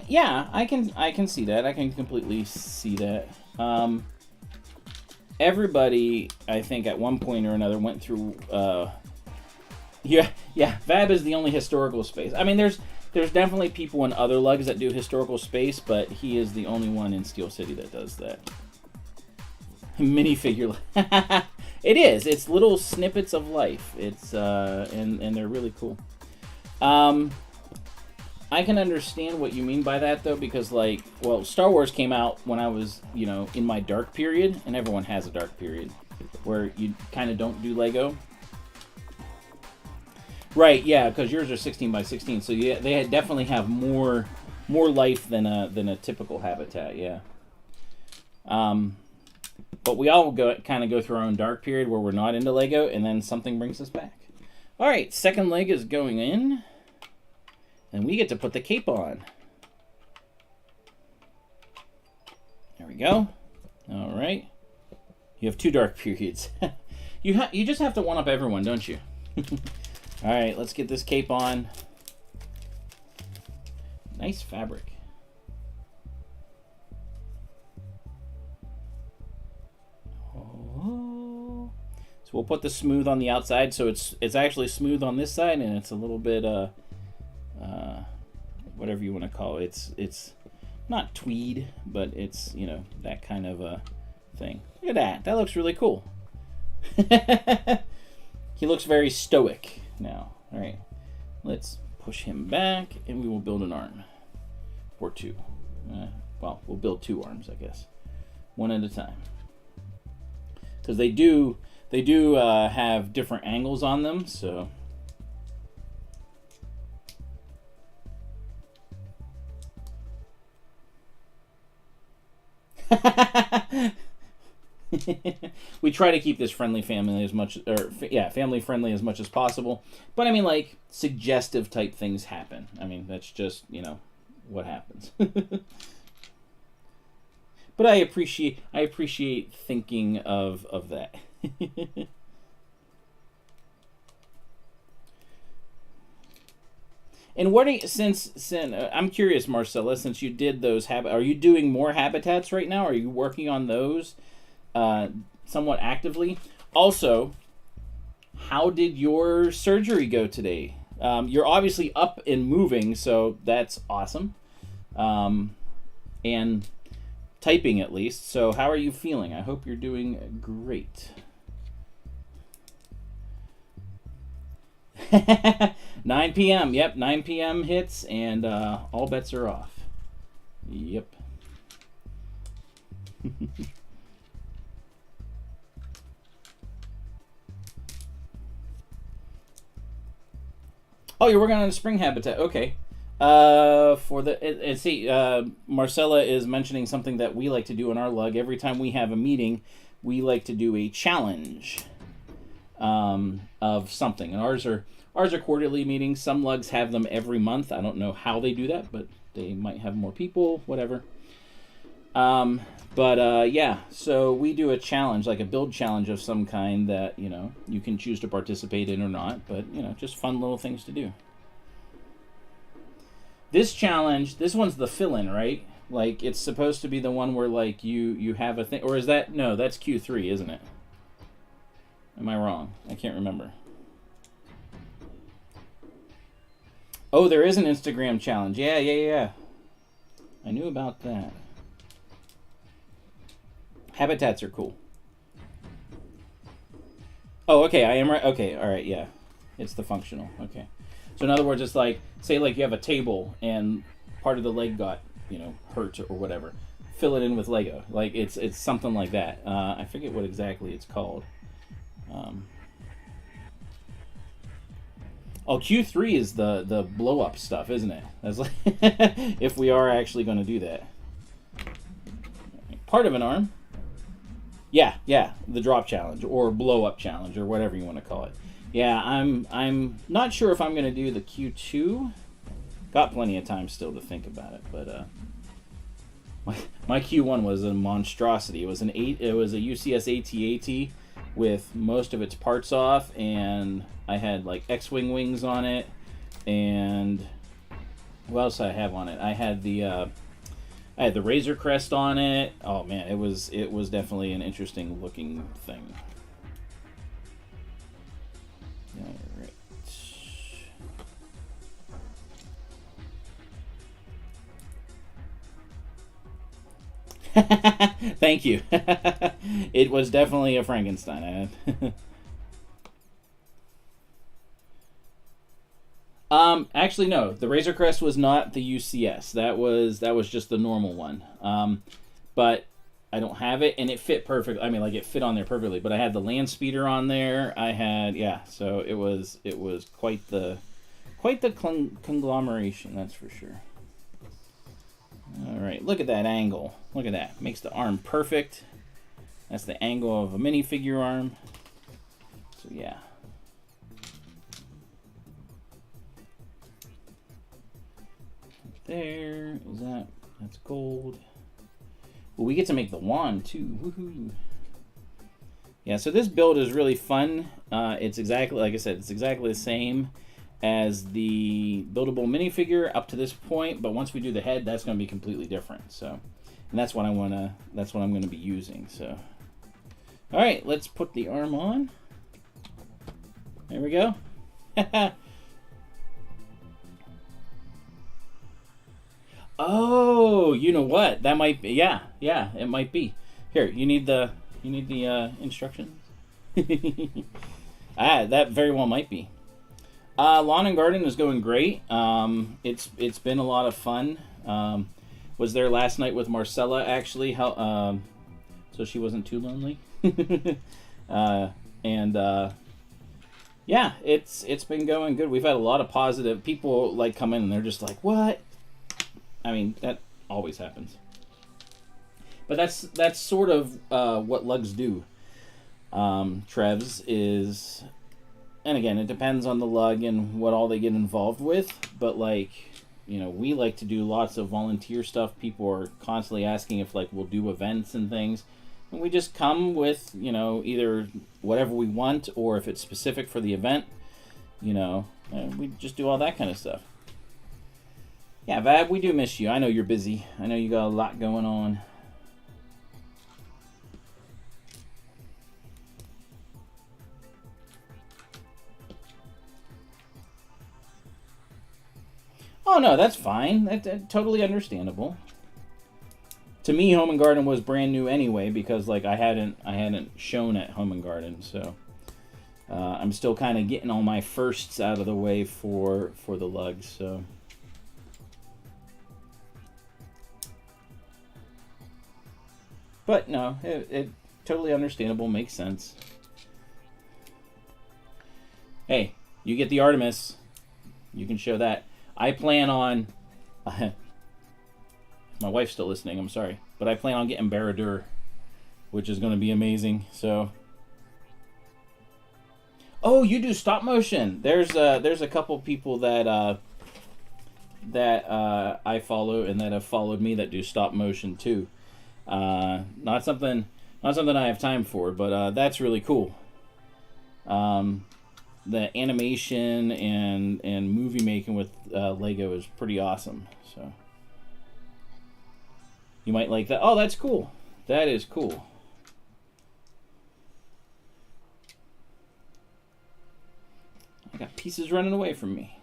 Speaker 1: yeah, I can see that. I can completely see that. Everybody, I think, at one point or another went through. Vab is the only historical space. I mean, there's definitely people in other lugs that do historical space, but he is the only one in Steel City that does that. Minifigure. It is. It's little snippets of life. It's and they're really cool. I can understand what you mean by that, though, because, like, well, Star Wars came out when I was, in my dark period, and everyone has a dark period, where you kind of don't do Lego. Right, yeah, because yours are 16 by 16, so yeah, they definitely have more life than a typical habitat, yeah. But we all kind of go through our own dark period where we're not into Lego, and then something brings us back. All right, second leg is going in. And we get to put the cape on. There we go. All right. You have 2 dark periods. You just have to one-up everyone, don't you? All right, let's get this cape on. Nice fabric. Oh. So we'll put the smooth on the outside, so it's actually smooth on this side, and it's a little bit whatever you want to call it. It's not tweed, but it's that kind of a thing. Look at that. That looks really cool. He looks very stoic now. All right. Let's push him back, and we will build an arm. Or two. Well, we'll build 2 arms, I guess. One at a time. Because they do have different angles on them, so... We try to keep this family friendly as much as possible. But I mean, like, suggestive type things happen. I mean, that's just, you know, what happens. But I appreciate thinking of that. And what are you, since I'm curious, Marcella, since you did those are you doing more habitats right now? Are you working on those somewhat actively? Also, how did your surgery go today? You're obviously up and moving, so that's awesome. And typing at least. So how are you feeling? I hope you're doing great. 9 p.m. Yep, 9 p.m. hits, and all bets are off. Yep. Oh, you're working on a spring habitat. Okay. For the Marcella is mentioning something that we like to do in our lug. Every time we have a meeting, we like to do a challenge of something. And ours are quarterly meetings. Some lugs have them every month. I don't know how they do that, but they might have more people, whatever. Yeah, so we do a challenge, like a build challenge of some kind that, you know, you can choose to participate in or not, but, you know, just fun little things to do. This challenge, this one's the fill-in, right? Like, it's supposed to be the one where, like, you have a thing, or is that, no, that's Q3, isn't it? Am I wrong? I can't remember. Oh, there is an Instagram challenge. Yeah. I knew about that. Habitats are cool. Oh, okay, I am right. Okay, all right, yeah. It's the functional. Okay. So in other words, it's like, say like you have a table and part of the leg got, you know, hurt or whatever. Fill it in with Lego. Like, it's something like that. I forget what exactly it's called. Oh, Q3 is the blow up stuff, isn't it? That's like if we are actually going to do that. Part of an arm. Yeah, the drop challenge or blow up challenge or whatever you want to call it. Yeah, I'm not sure if I'm going to do the Q2. Got plenty of time still to think about it, but my Q1 was a monstrosity. It was a UCS AT-AT with most of its parts off, and I had like X-Wing wings on it, and what else did I have on it? I had the Razor Crest on it. Oh man, it was definitely an interesting looking thing. All right. Thank you. It was definitely a Frankenstein. Actually, no. The Razor Crest was not the UCS. That was just the normal one. But I don't have it, and it fit perfect. I mean, like, it fit on there perfectly. But I had the land speeder on there. I had, yeah. So it was quite the conglomeration. That's for sure. All right, look at that angle. Look at that. Makes the arm perfect. That's the angle of a minifigure arm. So yeah. There is that. That's gold. Well, we get to make the wand too. Woohoo! Yeah, so this build is really fun. It's exactly, like I said, it's exactly the same as the buildable minifigure up to this point, but once we do the head, that's going to be completely different. So, and that's what I'm going to be using. So, all right, let's put the arm on. There we go. Oh, you know what? That might be, yeah, it might be. Here, you need the, You need the instructions? That very well might be. Lawn and garden is going great. It's been a lot of fun. Was there last night with Marcella, actually, so she wasn't too lonely. Yeah, it's been going good. We've had a lot of positive people like come in and they're just like, what? I mean, that always happens. But that's sort of what lugs do. Trevs is, and again, it depends on the lug and what all they get involved with. But like, you know, we like to do lots of volunteer stuff. People are constantly asking if like we'll do events and things. And we just come with, you know, either whatever we want or if it's specific for the event, you know, we just do all that kind of stuff. Yeah, Vab, we do miss you. I know you're busy. I know you got a lot going on. Oh, no, that's fine. That's totally understandable. To me, Home and Garden was brand new anyway because like I hadn't shown at Home and Garden, so I'm still kind of getting all my firsts out of the way for the lugs. So, but no, it totally understandable, makes sense. Hey, you get the Artemis, you can show that. I plan on. My wife's still listening, I'm sorry. But I plan on getting Baradur, which is going to be amazing. So, oh, you do stop motion. There's a couple people that I follow and that have followed me that do stop motion too. Not something I have time for, but that's really cool. The animation and movie making with Lego is pretty awesome. So. You might like that. Oh, that's cool. That is cool. I got pieces running away from me.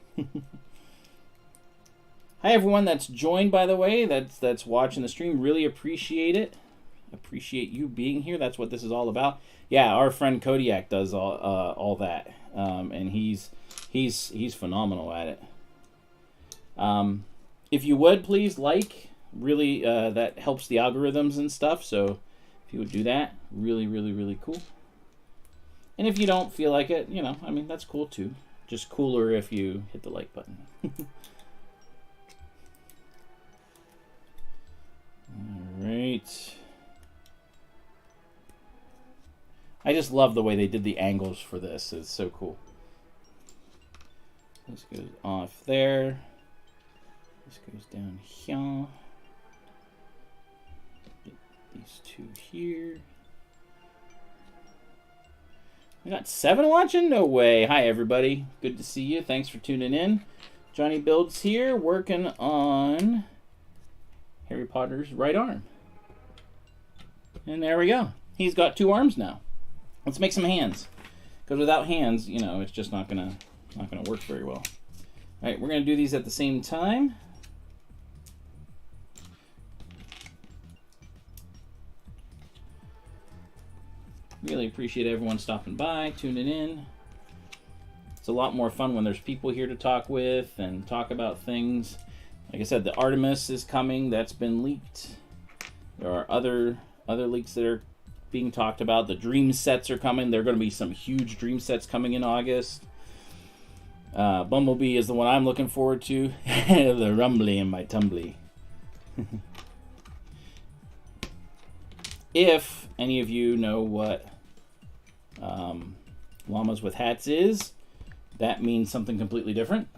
Speaker 1: Hi, everyone that's joined, by the way, that's watching the stream. Really appreciate it. Appreciate you being here. That's what this is all about. Yeah, our friend Kodiak does all that, and he's phenomenal at it. If you would please like. Really, that helps the algorithms and stuff, so if you would do that, really, really, really cool. And if you don't feel like it, you know, I mean, that's cool too. Just cooler if you hit the like button. Alright. I just love the way they did the angles for this. It's so cool. This goes off there. This goes down here. These two here. We got 7 watching? No way. Hi, everybody. Good to see you. Thanks for tuning in. JonnyBuildz here, working on Harry Potter's right arm. And there we go. He's got 2 arms now. Let's make some hands. Because without hands, you know, it's just not gonna work very well. All right, we're gonna do these at the same time. Really appreciate everyone stopping by, tuning in. It's a lot more fun when there's people here to talk with and talk about things. Like I said, the Artemis is coming. That's been leaked. There are other leaks that are being talked about. The dream sets are coming. There are going to be some huge dream sets coming in August. Bumblebee is the one I'm looking forward to. The rumbly in my tumbly. If any of you know what llamas with hats is, that means something completely different.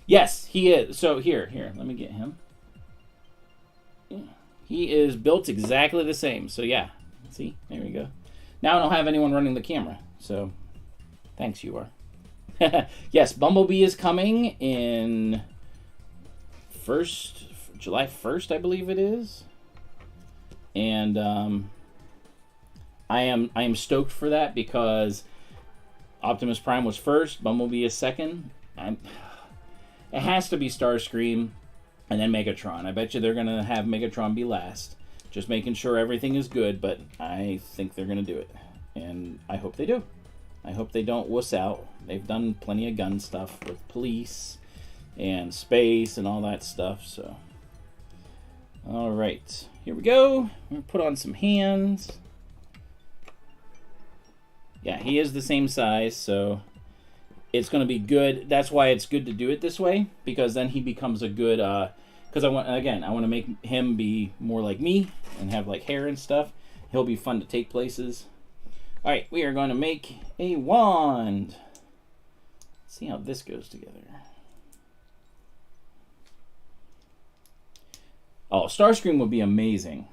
Speaker 1: Yes, he is. So here, let me get him. He is built exactly the same. So yeah, see, there we go. Now I don't have anyone running the camera, so thanks, you are. Yes, Bumblebee is coming in July 1st, I believe it is. And I am stoked for that because Optimus Prime was first, Bumblebee is second. It has to be Starscream. And then Megatron. I bet you they're going to have Megatron be last. Just making sure everything is good, but I think they're going to do it. And I hope they do. I hope they don't wuss out. They've done plenty of gun stuff with police and space and all that stuff, so. Alright, here we go. I'm going to put on some hands. Yeah, he is the same size, so it's going to be good. That's why it's good to do it this way, because then he becomes a good, because I want to make him be more like me and have like hair and stuff. He'll be fun to take places. All right, we are going to make a wand. Let's see how this goes together. Oh, Starscream would be amazing.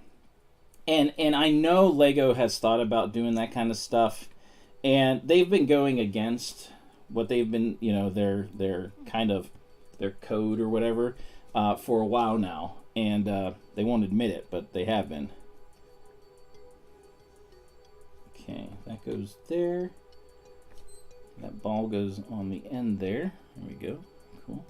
Speaker 1: And I know Lego has thought about doing that kind of stuff, and they've been going against what they've been, you know, their kind of their code or whatever for a while now, and they won't admit it, but they have been. Okay, that goes there. That ball goes on the end there. There we go. Cool.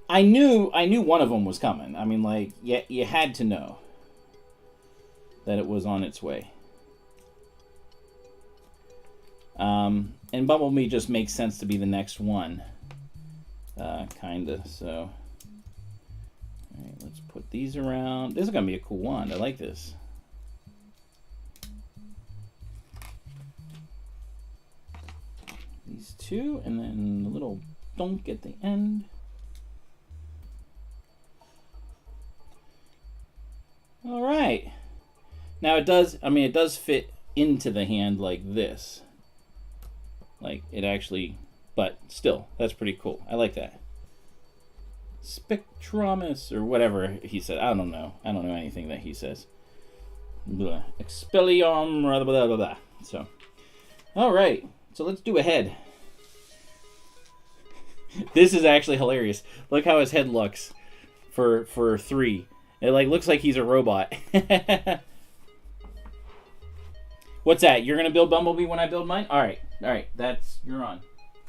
Speaker 1: I knew one of them was coming. I mean, like, yeah, you had to know that it was on its way. And Bumblebee just makes sense to be the next one. Kinda, so. Alright, let's put these around. This is gonna be a cool wand. I like this. These two, and then a little donk at the end. Alright. Now it does, I mean, it does fit into the hand like this. Like, it actually, but still, that's pretty cool. I like that. Spectromus, or whatever he said. I don't know. I don't know anything that he says. Blah. Expellium, blah, blah, blah, blah. So, alright. So let's do a head. This is actually hilarious. Look how his head looks for 3. It like looks like he's a robot. What's that? You're gonna build Bumblebee when I build mine? Alright. Alright, you're on.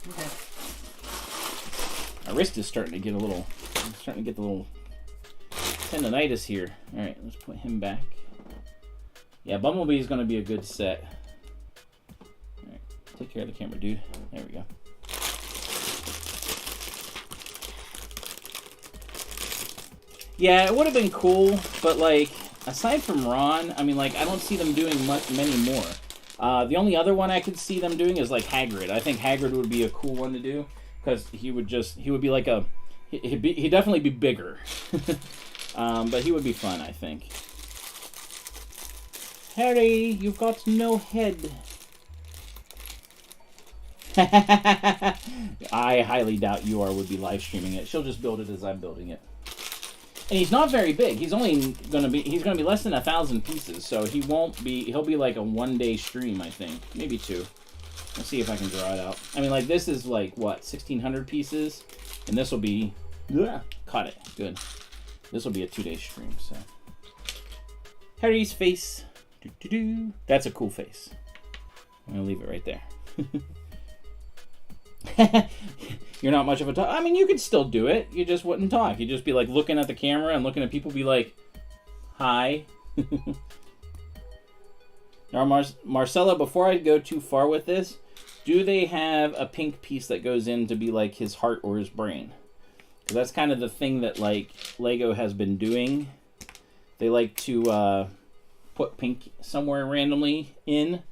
Speaker 1: Okay. My wrist is starting to get the little tendonitis here. Alright, let's put him back. Yeah, Bumblebee is gonna be a good set. Alright, take care of the camera, dude. There we go. Yeah, it would have been cool, but like, aside from Ron, I mean, like, I don't see them doing many more. The only other one I could see them doing is like Hagrid. I think Hagrid would be a cool one to do, because he would be like he'd definitely be bigger. But he would be fun, I think. Harry, you've got no head. I highly doubt Yor would be live streaming it. She'll just build it as I'm building it. And he's not very big. He's gonna be less than 1,000 pieces, so he'll be like a 1-day stream, I think. Maybe 2. Let's see if I can draw it out. I mean, like, this is like, what, 1,600 pieces? And this will be, caught it, good. This will be a 2-day stream, so. Harry's face. Doo-doo-doo. That's a cool face. I'm gonna leave it right there. You're not much of a talk. I mean, you could still do it. You just wouldn't talk. You'd just be like looking at the camera and looking at people, be like, hi. Now, Marcella, before I go too far with this, do they have a pink piece that goes in to be like his heart or his brain? Because that's kind of the thing that like Lego has been doing. They like to put pink somewhere randomly in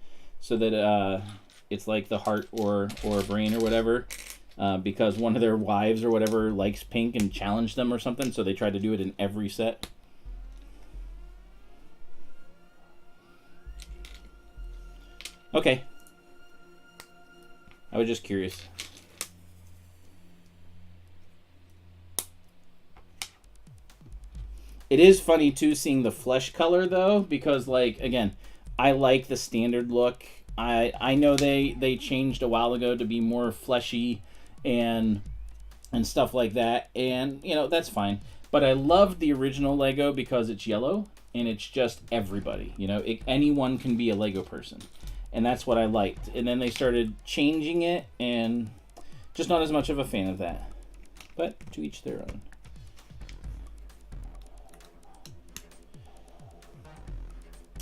Speaker 1: so that it's like the heart or brain or whatever, because one of their wives or whatever likes pink and challenged them or something, so they try to do it in every set. Okay. I was just curious. It is funny too seeing the flesh color though, because like, again, I like the standard look. I know they changed a while ago to be more fleshy and stuff like that, and you know, that's fine. But I loved the original Lego because it's yellow and it's just everybody. You know, anyone can be a Lego person, and that's what I liked. And then they started changing it, and just not as much of a fan of that. But to each their own.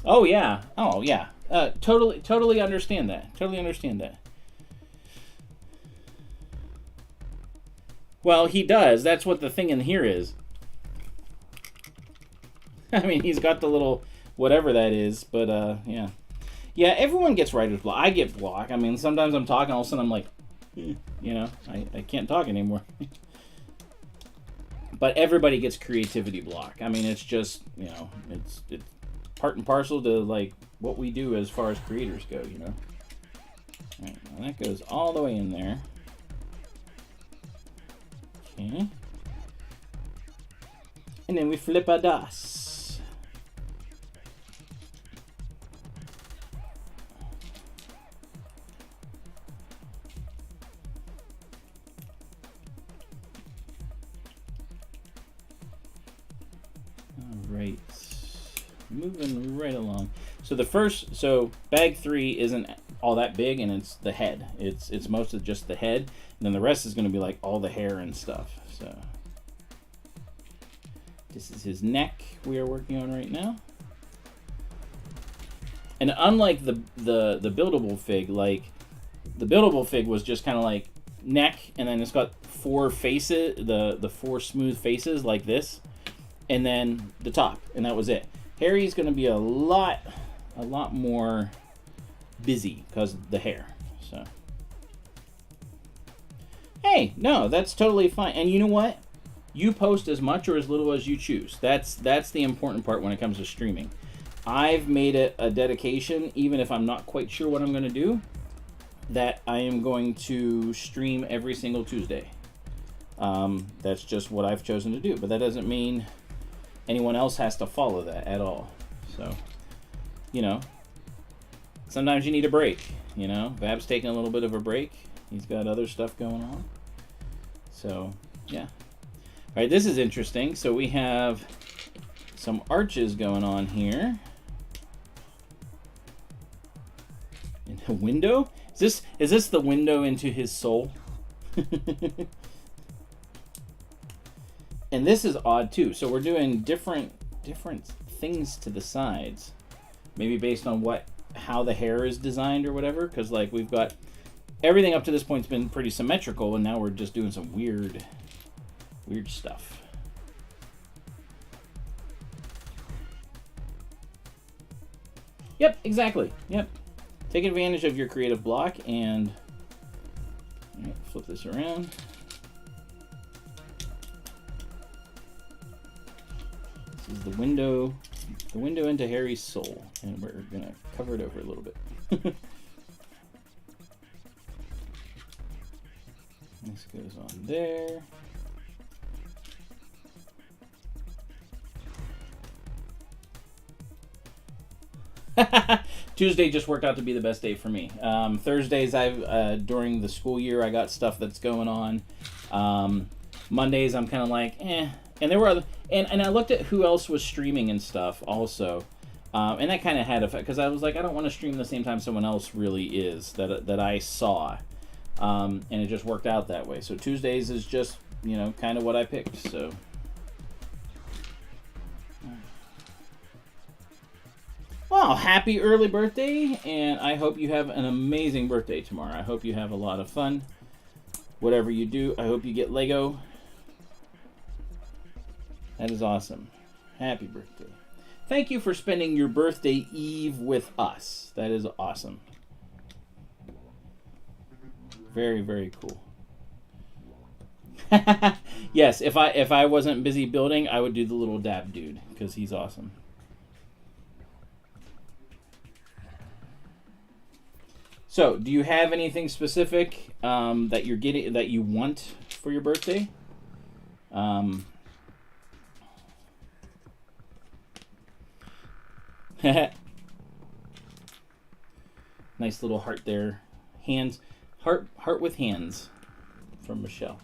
Speaker 1: Oh yeah. Oh yeah. Totally understand that. Totally understand that. Well, he does. That's what the thing in here is. I mean, he's got the little whatever that is, but yeah. Yeah, everyone gets writer's block. I get block. I mean, sometimes I'm talking, all of a sudden I'm like, you know, I can't talk anymore. But everybody gets creativity block. I mean, it's just, you know, it's part and parcel to, like, what we do as far as creators go, you know. All right, now that goes all the way in there. Okay. And then we flip a das. All right. Moving right along. So the first, bag 3 isn't all that big, and it's the head. It's mostly just the head, and then the rest is going to be like all the hair and stuff. So this is his neck we are working on right now. And unlike the buildable fig, like the buildable fig was just kind of like neck, and then it's got 4 faces, the 4 smooth faces like this, and then the top, and that was it. Harry's going to be a lot more busy because of the hair. So, hey, no, that's totally fine. And you know what? You post as much or as little as you choose. That's the important part when it comes to streaming. I've made it a dedication, even if I'm not quite sure what I'm going to do, that I am going to stream every single Tuesday. That's just what I've chosen to do. But that doesn't mean anyone else has to follow that at all. So, you know, sometimes you need a break. You know, Bab's taking a little bit of a break. He's got other stuff going on. So, yeah. All right, this is interesting. So we have some arches going on here. In a window? Is this the window into his soul? And this is odd too. So we're doing different things to the sides, maybe based on how the hair is designed or whatever. Because like we've got everything up to this point's been pretty symmetrical, and now we're just doing some weird stuff. Yep, exactly. Yep. Take advantage of your creative block and flip this around. This is the window into Harry's soul, and we're gonna cover it over a little bit. This goes on there. Tuesday just worked out to be the best day for me. Thursdays, during the school year, I got stuff that's going on. Mondays, I'm kind of like, eh. And there were other, and I looked at who else was streaming and stuff also, and that kind of had effect because I was like, I don't want to stream the same time someone else really is that I saw, and it just worked out that way. So Tuesdays is just kind of what I picked. So. Well, happy early birthday, and I hope you have an amazing birthday tomorrow. I hope you have a lot of fun. Whatever you do, I hope you get Lego. That is awesome. Happy birthday. Thank you for spending your birthday eve with us. That is awesome. Very, very cool. Yes, if I wasn't busy building, I would do the little dab dude because he's awesome. So, do you have anything specific that you're getting that you want for your birthday? Nice little heart there. Hands, heart with hands from Michelle.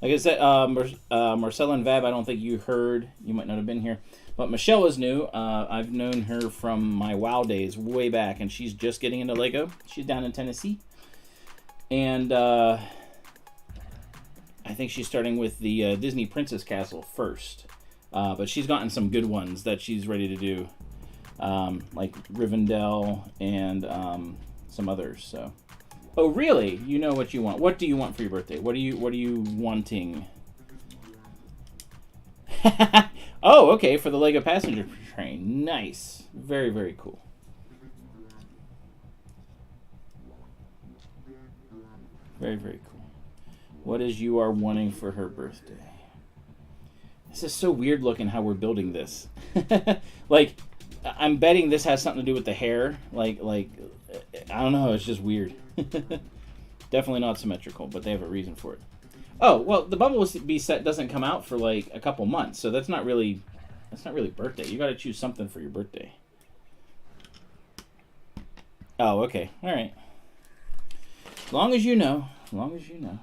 Speaker 1: Like I said, Marcella and Vab, I don't think you heard. You might not have been here. But Michelle is new. I've known her from my WoW days way back, and she's just getting into Lego. She's down in Tennessee. And I I think she's starting with the Disney Princess Castle first. But she's gotten some good ones that she's ready to do. Like Rivendell and some others. So, oh really? You know what you want? What do you want for your birthday? What are you wanting? Oh, okay, for the Lego passenger train. Nice, very very cool. Very very cool. What is you are wanting for her birthday? This is so weird looking how we're building this. Like, I'm betting this has something to do with the hair. Like I don't know. It's just weird. Definitely not symmetrical, but they have a reason for it. Oh well, the Bumblebee set doesn't come out for like a couple months, so that's not really birthday. You got to choose something for your birthday. Oh, okay, all right. As long as you know. As long as you know.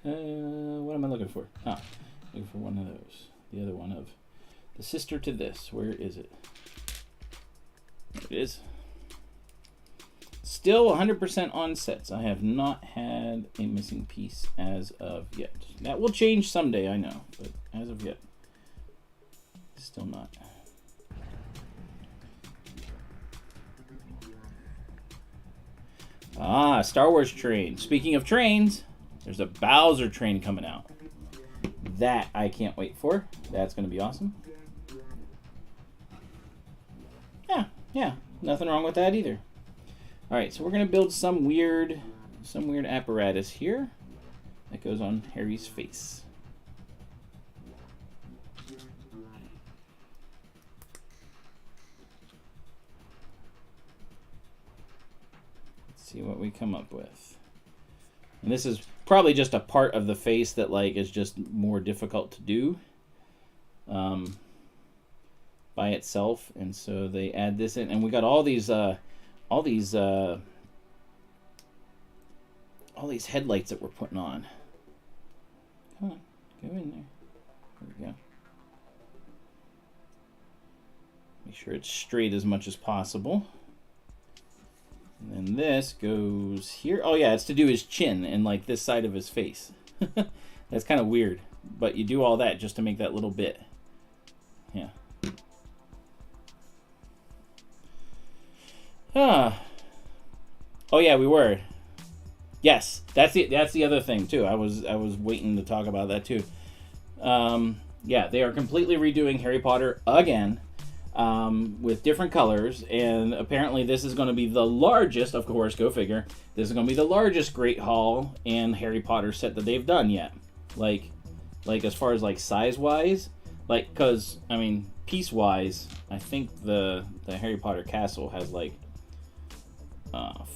Speaker 1: What am I looking for? Ah, looking for one of those. The other one of the sister to this. Where is it? There it is. Still 100% on sets. I have not had a missing piece as of yet. That will change someday, I know, but as of yet, still not. Ah, Star Wars train. Speaking of trains, there's a Bowser train coming out. That I can't wait for. That's going to be awesome. Yeah, nothing wrong with that either. All right, so we're going to build some weird apparatus here that goes on Harry's face. Let's see what we come up with. And this is probably just a part of the face that like is just more difficult to do by itself, and so they add this in, and we got all these headlights that we're putting on. Come on, go in there. There we go. Make sure it's straight as much as possible. And then this goes here. Oh yeah, it's to do his chin and like this side of his face. That's kind of weird, but you do all that just to make that little bit. Yeah. Oh yeah, we were. Yes, that's the other thing too. I was waiting to talk about that too. Yeah, they are completely redoing Harry Potter again. With different colors, and apparently this is going to be the largest, of course, go figure, this is going to be the largest Great Hall and Harry Potter set that they've done yet. Like as far as like size-wise, like, because, I mean, piece-wise, I think the Harry Potter castle has like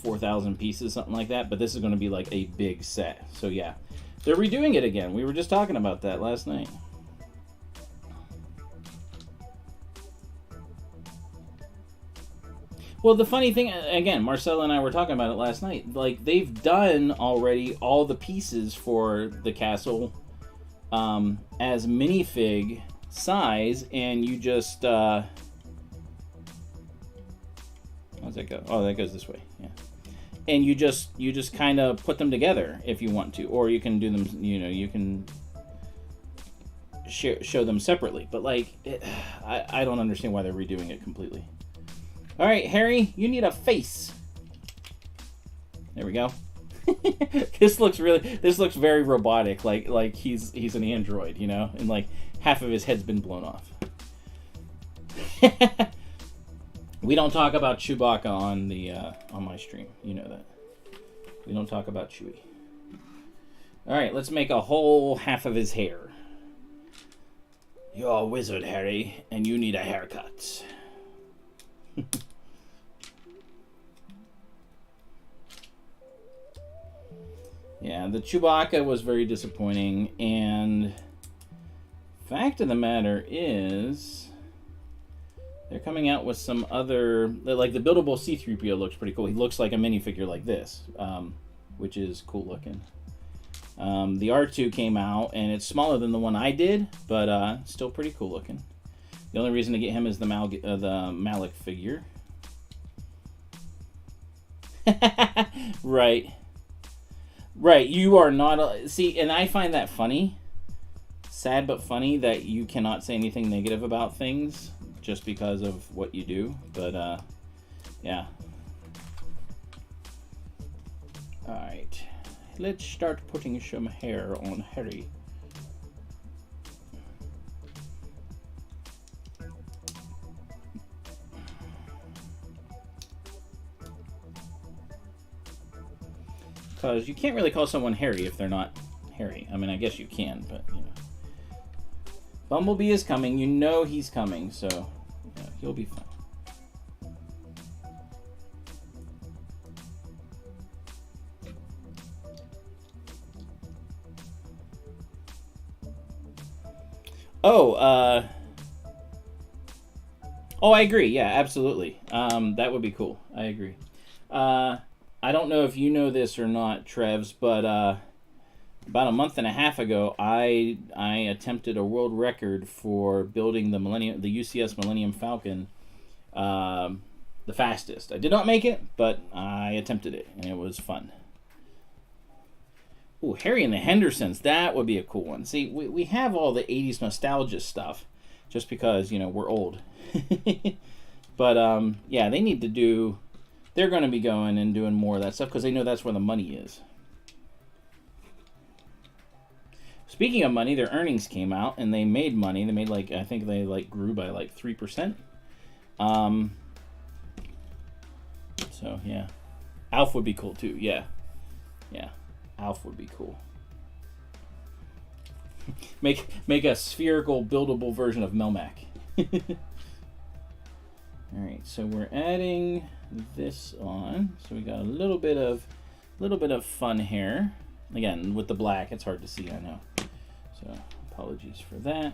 Speaker 1: 4,000 pieces, something like that, but this is going to be like a big set. So yeah, they're redoing it again. We were just talking about that last night. Well, the funny thing, again, Marcella and I were talking about it last night. Like, they've done already all the pieces for the castle as minifig size, and you just... how's that go? Oh, that goes this way, yeah. And you just kind of put them together if you want to, or you can do them, you know, you can show them separately. But, like, I don't understand why they're redoing it completely. All right, Harry, you need a face. There we go. This looks very robotic, like he's an android, you know, and like half of his head's been blown off. We don't talk about Chewbacca on my stream, you know that. We don't talk about Chewie. All right, let's make a whole half of his hair. You're a wizard, Harry, and you need a haircut. Yeah, the Chewbacca was very disappointing, and fact of the matter is they're coming out with some other, like the buildable C-3PO looks pretty cool. He looks like a minifigure like this, which is cool looking. The R2 came out, and it's smaller than the one I did, but still pretty cool looking. The only reason to get him is the Malik figure. Right. Right, you are not... See, and I find that funny. Sad but funny that you cannot say anything negative about things just because of what you do. But, yeah. Alright. Let's start putting some hair on Harry. Because you can't really call someone Harry if they're not Harry. I mean, I guess you can, but, you know. Bumblebee is coming. You know he's coming, so yeah, he'll be fine. Oh, oh, I agree. Yeah, absolutely. That would be cool. I agree. I don't know if you know this or not, Trevs, but about a month and a half ago, I attempted a world record for building the UCS Millennium Falcon, the fastest. I did not make it, but I attempted it, and it was fun. Ooh, Harry and the Hendersons, that would be a cool one. See, we have all the 80s nostalgia stuff, just because, you know, we're old. But, yeah, they need to do... They're going to be going and doing more of that stuff because they know that's where the money is. Speaking of money, their earnings came out and they made money. They made like, I think they like grew by like 3%. So yeah, Alf would be cool too. Yeah, yeah, Alf would be cool. make a spherical buildable version of Melmac. All right, so we're adding this on. So we got a little bit of fun here. Again, with the black, it's hard to see, I know. So apologies for that.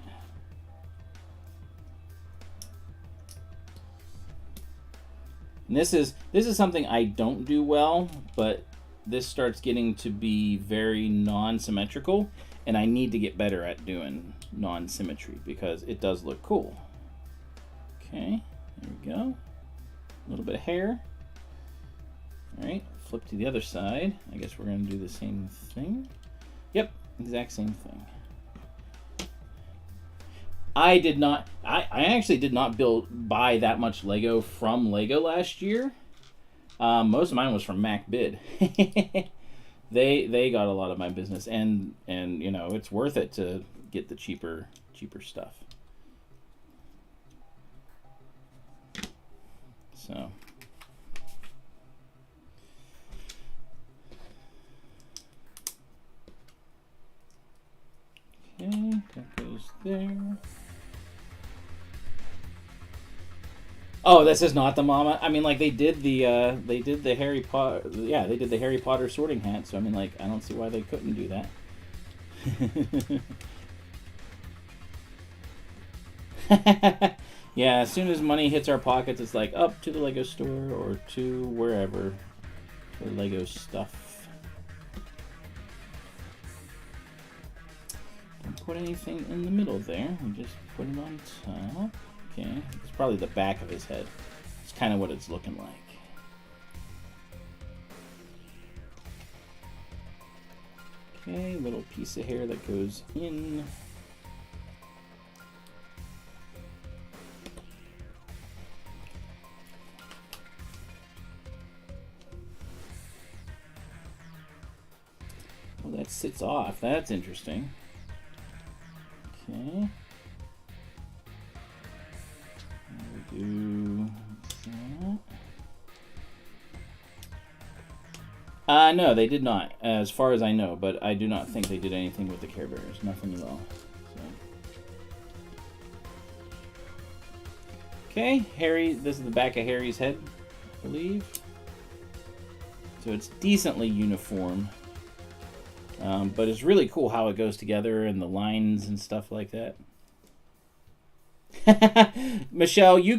Speaker 1: And this is something I don't do well, but this starts getting to be very non-symmetrical, and I need to get better at doing non-symmetry because it does look cool. Okay, there we go. A little bit of hair. All right, flip to the other side. I guess we're going to do the same thing. Yep, exact same thing. I actually did not buy that much Lego from Lego last year. Most of mine was from MacBid. They got a lot of my business, and you know, it's worth it to get the cheaper stuff. So okay, that goes there. Oh, this is not the mama. I mean, like they did the Harry Potter. Yeah, they did the Harry Potter sorting hat. So I mean, like I don't see why they couldn't do that. Yeah, as soon as money hits our pockets, it's like up to the Lego store or to wherever for Lego stuff. Don't put anything in the middle there. We just put it on top. Okay, it's probably the back of his head. It's kind of what it's looking like. Okay, little piece of hair that goes in. Well, that sits off. That's interesting. Okay. Do that. No, they did not, as far as I know, but I do not think they did anything with the Care Bears. Nothing at all. So. Okay, Harry, this is the back of Harry's head, I believe. So it's decently uniform. But it's really cool how it goes together and the lines and stuff like that. Michelle, you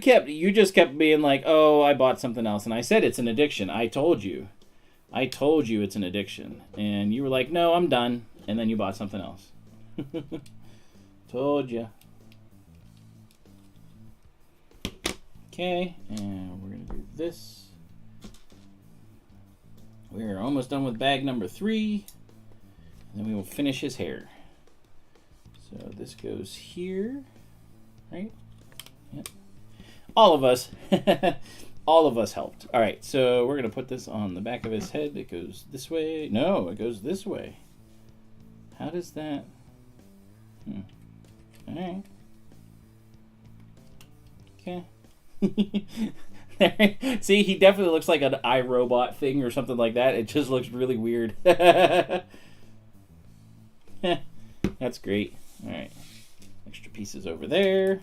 Speaker 1: just kept being like, oh, I bought something else. And I said it's an addiction. I told you it's an addiction. And you were like, no, I'm done. And then you bought something else. Told you. Okay, and we're going to do this. We're almost done with bag number 3. And then we will finish his hair. So this goes here, right? Yep. All of us, all of us helped. All right, so we're going to put this on the back of his head. It goes this way. No, it goes this way. How does that? All right. Okay. See, he definitely looks like an iRobot thing or something like that. It just looks really weird. That's great. All right. Extra pieces over there.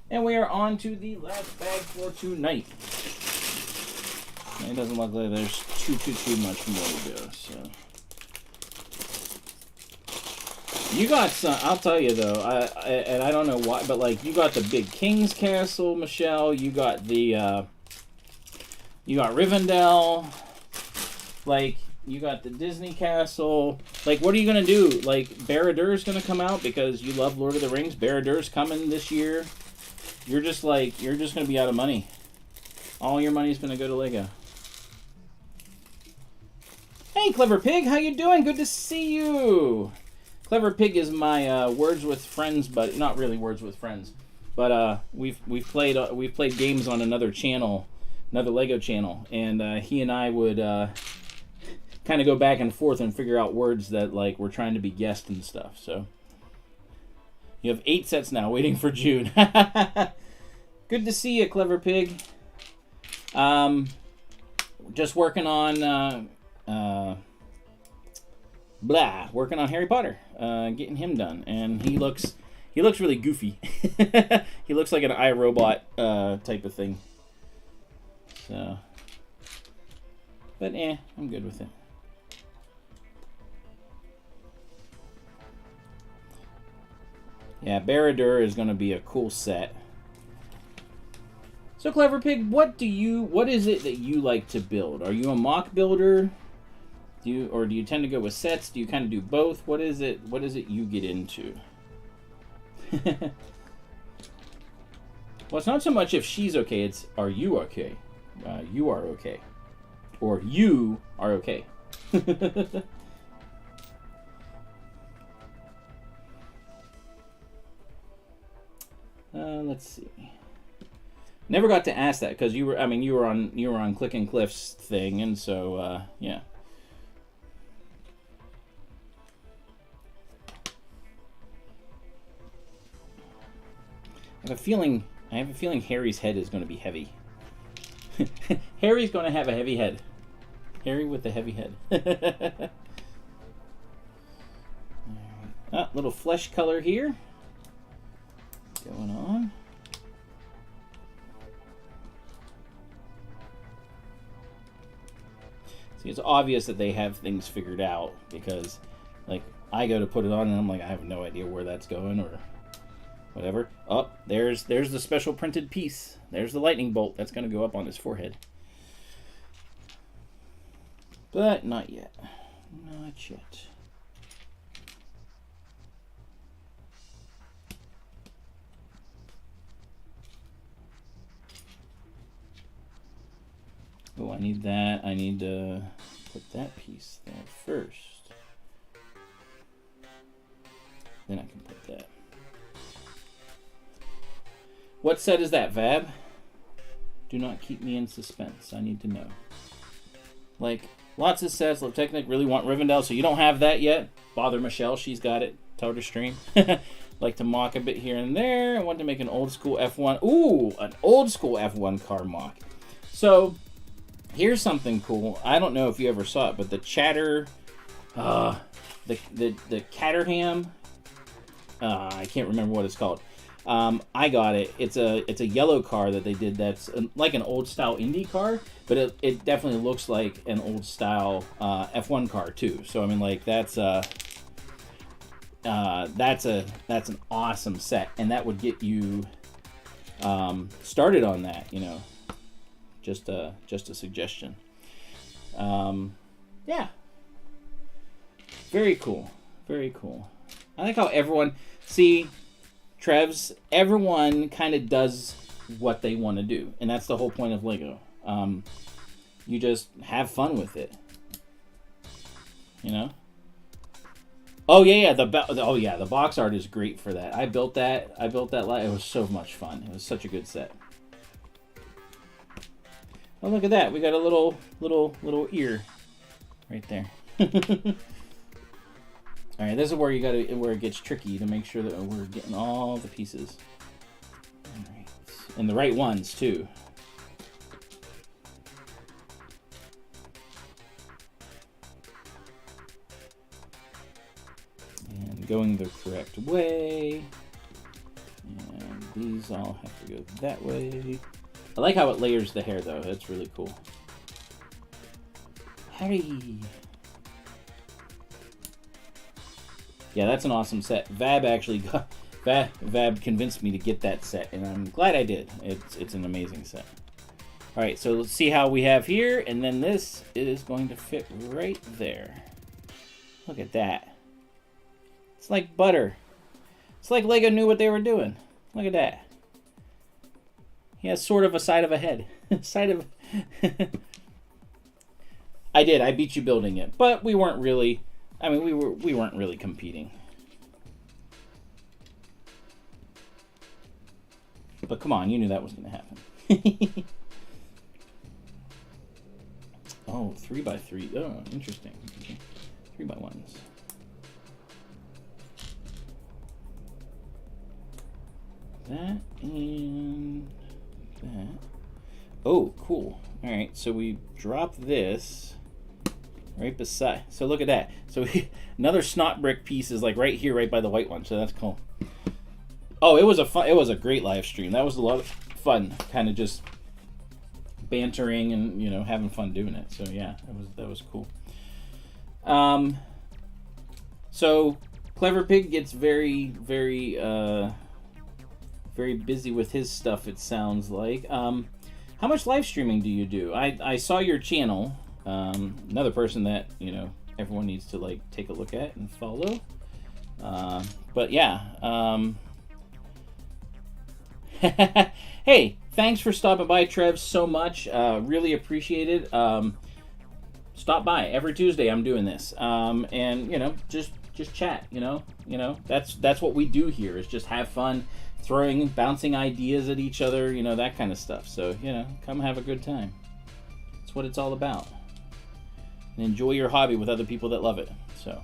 Speaker 1: And we are on to the last bag for tonight. It doesn't look like there's too much more to go, so. You got some, I'll tell you though, and I don't know why, but like you got the big King's Castle, Michelle. You got the, you got Rivendell. Like you got the Disney Castle. Like what are you gonna do? Like Barad-dûr's gonna come out because you love Lord of the Rings. Barad-dûr's coming this year. You're just gonna be out of money. All your money's gonna go to Lego. Hey, Clever Pig, how you doing? Good to see you. Clever Pig is my Words with Friends, but not really Words with Friends. But we've played games on another channel, another Lego channel, and he and I would kind of go back and forth and figure out words that like we're trying to be guessed and stuff. So you have 8 sets now, waiting for June. Good to see you, Clever Pig. Just working on working on Harry Potter, getting him done, and he looks really goofy. He looks like an iRobot type of thing. So, but I'm good with it. Yeah, Barad-dûr is going to be a cool set. So, Clever Pig, what is it that you like to build? Are you a mock builder? Do you tend to go with sets? Do you kind of do both? What is it you get into? Well, it's not so much if she's okay, it's are you okay? You are okay. Or you are okay. Let's see. Never got to ask that because you were on Click and Cliff's thing, and so yeah. I have a feeling Harry's head is going to be heavy. Harry's going to have a heavy head. Harry with the heavy head. Ah, little flesh color here. Going on. See, it's obvious that they have things figured out because, like, I go to put it on and I'm like, I have no idea where that's going or whatever. Oh, there's the special printed piece. There's the lightning bolt. That's going to go up on his forehead. But not yet. Not yet. Oh, I need that. I need to put that piece there first. Then I can put that. What set is that, Vab? Do not keep me in suspense. I need to know. Like, lots of sets. Technic really want Rivendell, so you don't have that yet. Bother Michelle. She's got it. Tell her to stream. Like to mock a bit here and there. I want to make an old school F1. Ooh, an old school F1 car mock. So, here's something cool. I don't know if you ever saw it, but the the Caterham. I can't remember what it's called. I got it. It's a yellow car that they did that's like an old style Indy car, but it definitely looks like an old style F1 car too. So I mean, like that's an awesome set, and that would get you started on that. You know, just a suggestion. Yeah, very cool, very cool. I like how everyone everyone kind of does what they want to do. And that's the whole point of Lego. You just have fun with it. You know? Oh yeah, the box art is great for that. I built that. It was so much fun. It was such a good set. Oh, look at that. We got a little ear right there. All right, this is where where it gets tricky to make sure that we're getting all the pieces. All right. And the right ones too. And going the correct way. And these all have to go that way. I like how it layers the hair though. That's really cool. Harry. Yeah, that's an awesome set. Vab convinced me to get that set, and I'm glad I did. It's an amazing set. All right, so let's see how we have here, and then this is going to fit right there. Look at that. It's like butter. It's like Lego knew what they were doing. Look at that. He has sort of a side of a head. I did. I beat you building it, but we weren't really. I mean, we weren't really competing. But come on, you knew that was going to happen. Oh, 3x3. Oh, interesting. Okay. 3x1s. That and that. Oh, cool. All right, so we drop this right beside. So look at that. So another snot brick piece is like right here, right by the white one. So that's cool. Oh, it was a great live stream. That was a lot of fun, kind of just bantering and having fun doing it. So yeah, that was cool. So Clever Pig gets very busy with his stuff. It sounds like. How much live streaming do you do? I saw your channel. Another person that everyone needs to like take a look at and follow. But yeah. Hey, thanks for stopping by, Trev, so much. Really appreciate it. Stop by every Tuesday. I'm doing this, and just chat. That's what we do here. Is just have fun, bouncing ideas at each other. That kind of stuff. So come have a good time. That's what it's all about. And enjoy your hobby with other people that love it. So,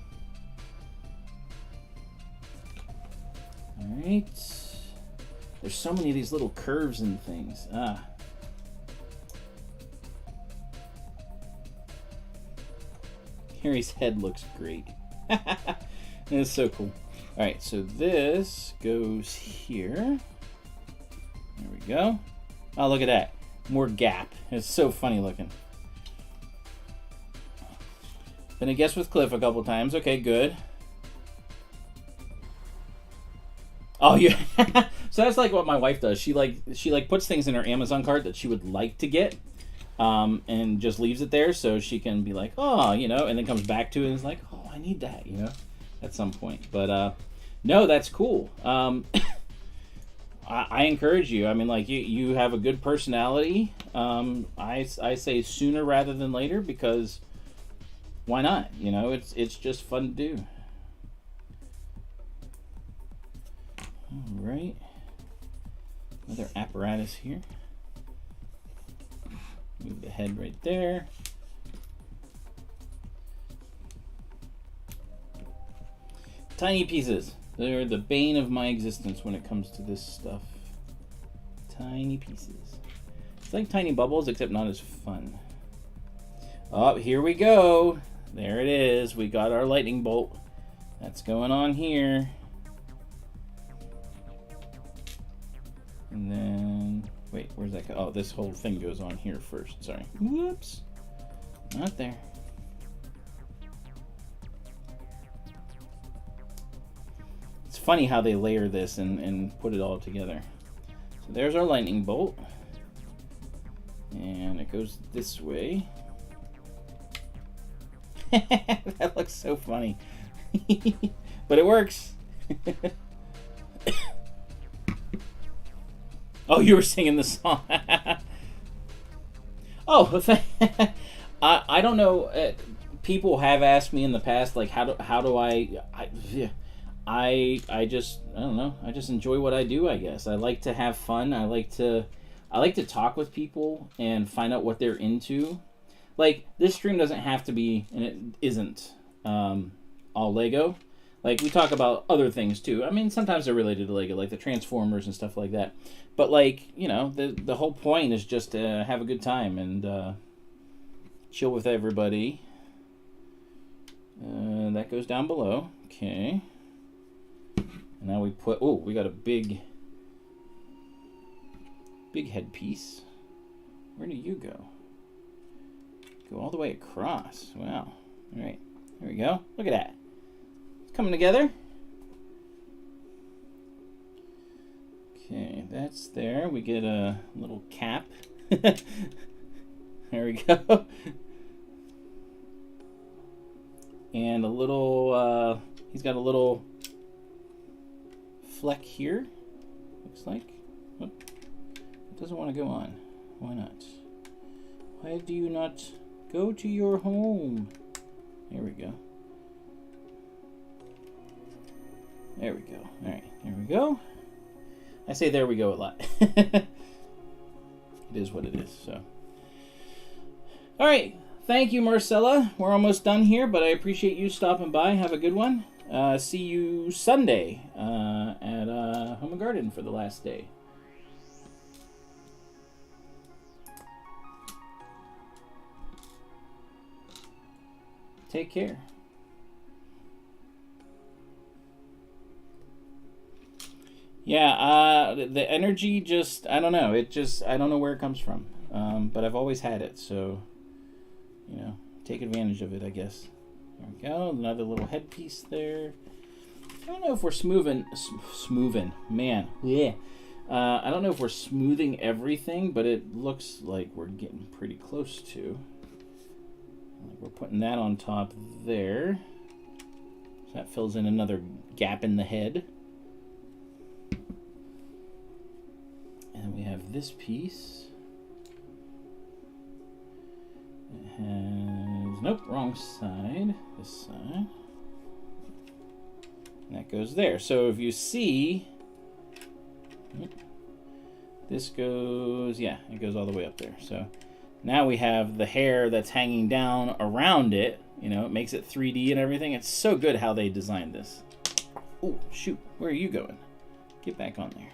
Speaker 1: all right. There's so many of these little curves and things. Harry's head looks great. It's so cool. All right, so this goes here. There we go. Oh, look at that. More gap. It's so funny looking. Been a guest with Cliff a couple times. Okay, good. Oh yeah. So that's like what my wife does. She puts things in her Amazon cart that she would like to get, and just leaves it there so she can be like, oh, and then comes back to it and is like, oh, I need that, at some point. But no, that's cool. I encourage you. I mean, like you have a good personality. I say sooner rather than later, because why not? It's just fun to do. All right. Another apparatus here. Move the head right there. Tiny pieces. They're the bane of my existence when it comes to this stuff. Tiny pieces. It's like tiny bubbles, except not as fun. Oh, here we go. There it is. We got our lightning bolt. That's going on here. And then, wait, where's that go? Oh, this whole thing goes on here first. Sorry. Whoops. Not there. It's funny how they layer this and put it all together. So there's our lightning bolt. And it goes this way. That looks so funny. But it works. Oh, you were singing the song. Oh, I don't know. People have asked me in the past, like, how do I just, I don't know. I just enjoy what I do, I guess. I like to have fun. I like to talk with people and find out what they're into. Like, this stream doesn't have to be, and it isn't, all Lego. Like, we talk about other things, too. I mean, sometimes they're related to Lego, like the Transformers and stuff like that. But, like, you know, the whole point is just to have a good time and chill with everybody. That goes down below. Okay. And now we put... Oh, we got a big headpiece. Where do you go? Go all the way across. Wow. All right. There we go. Look at that. It's coming together. Okay, that's there. We get a little cap. There we go. And a little, he's got a little fleck here, looks like. Oh, it doesn't want to go on. Why not? Why do you not go to your home? There we go. There we go. All right, there we go. I say there we go a lot. It is what it is, so. All right. Thank you, Marcella. We're almost done here, but I appreciate you stopping by. Have a good one. See you Sunday at Home and Garden for the last day. Take care. Yeah, the energy just, I don't know. It just, I don't know where it comes from. But I've always had it, so... You know, take advantage of it, I guess. There we go. Another little headpiece there. I don't know if we're smoothing. Man, yeah. I don't know if we're smoothing everything, but it looks like we're getting pretty close to. We're putting that on top there. So that fills in another gap in the head. And we have this piece. It has, nope, wrong side. This side. And that goes there. So if you see, this goes, yeah, it goes all the way up there. So now we have the hair that's hanging down around it. You know, it makes it 3D and everything. It's so good how they designed this. Oh, shoot. Where are you going? Get back on there.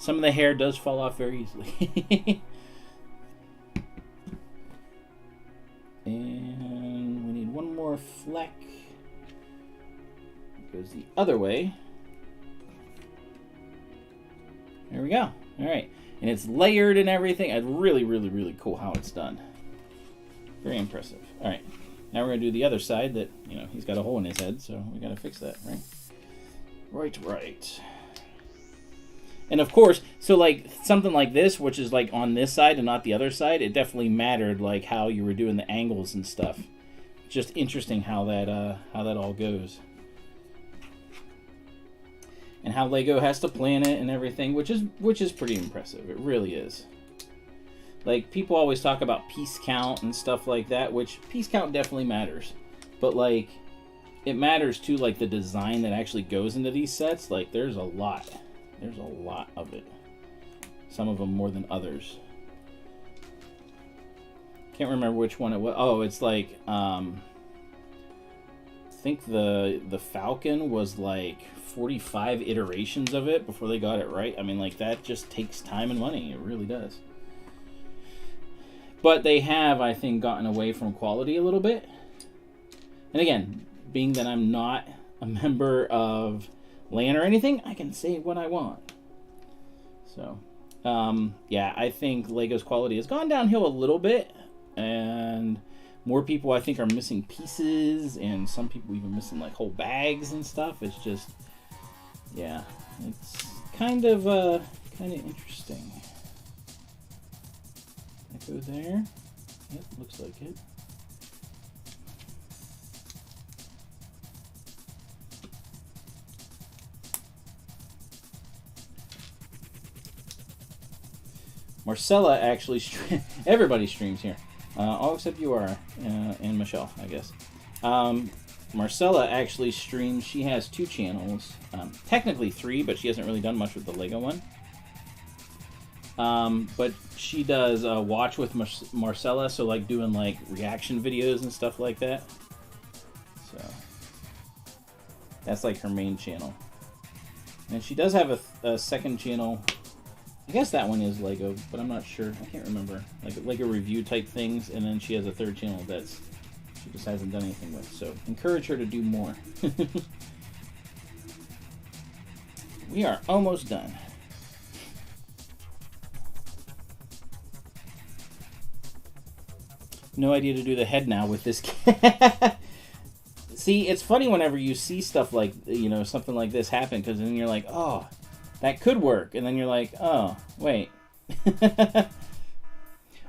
Speaker 1: Some of the hair does fall off very easily. And we need one more fleck. It goes the other way. There we go. All right. And it's layered and everything. It's really, really, really cool how it's done. Very impressive. All right. Now we're going to do the other side that, you know, he's got a hole in his head, so we got to fix that, right? Right. And of course, so like something like this, which is like on this side and not the other side, it definitely mattered like how you were doing the angles and stuff. Just interesting how that all goes. And how Lego has to plan it and everything, which is pretty impressive. It really is. Like, people always talk about piece count and stuff like that, which piece count definitely matters. But like, it matters too, like the design that actually goes into these sets. Like, there's a lot. There's a lot of it. Some of them more than others. Can't remember which one it was. Oh, it's like, I think the Falcon was like 45 iterations of it before they got it right. I mean, like, that just takes time and money. It really does. But they have, I think, gotten away from quality a little bit. And again, being that I'm not a member of LAN or anything, I can say what I want. So, yeah, I think Lego's quality has gone downhill a little bit, and more people, I think, are missing pieces, and some people even missing like whole bags and stuff. It's just, yeah, it's kind of interesting. That go there. Yep, looks like it. Marcella actually everybody streams here, all except you are and Michelle, I guess. Marcella actually streams. She has 2 channels, technically 3, but she hasn't really done much with the Lego one. But she does watch with Marcella, so like doing like reaction videos and stuff like that. So that's like her main channel. And she does have a second channel. I guess that one is Lego, but I'm not sure. I can't remember. Like Lego review type things, and then she has a third channel that's she just hasn't done anything with. So encourage her to do more. We are almost done. No idea to do the head now with this. See, it's funny whenever you see stuff like, you know, something like this happen, because then you're like, oh, that could work. And then you're like, oh, wait.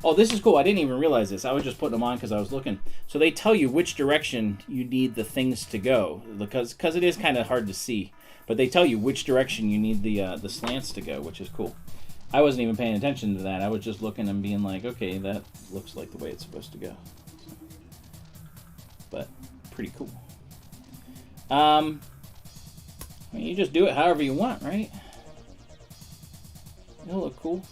Speaker 1: Oh, this is cool. I didn't even realize this. I was just putting them on because I was looking. So they tell you which direction you need the things to go, because it is kind of hard to see. But they tell you which direction you need the slants to go, which is cool. I wasn't even paying attention to that. I was just looking and being like, okay, that looks like the way it's supposed to go. But pretty cool. I mean, you just do it however you want, right? It'll look cool.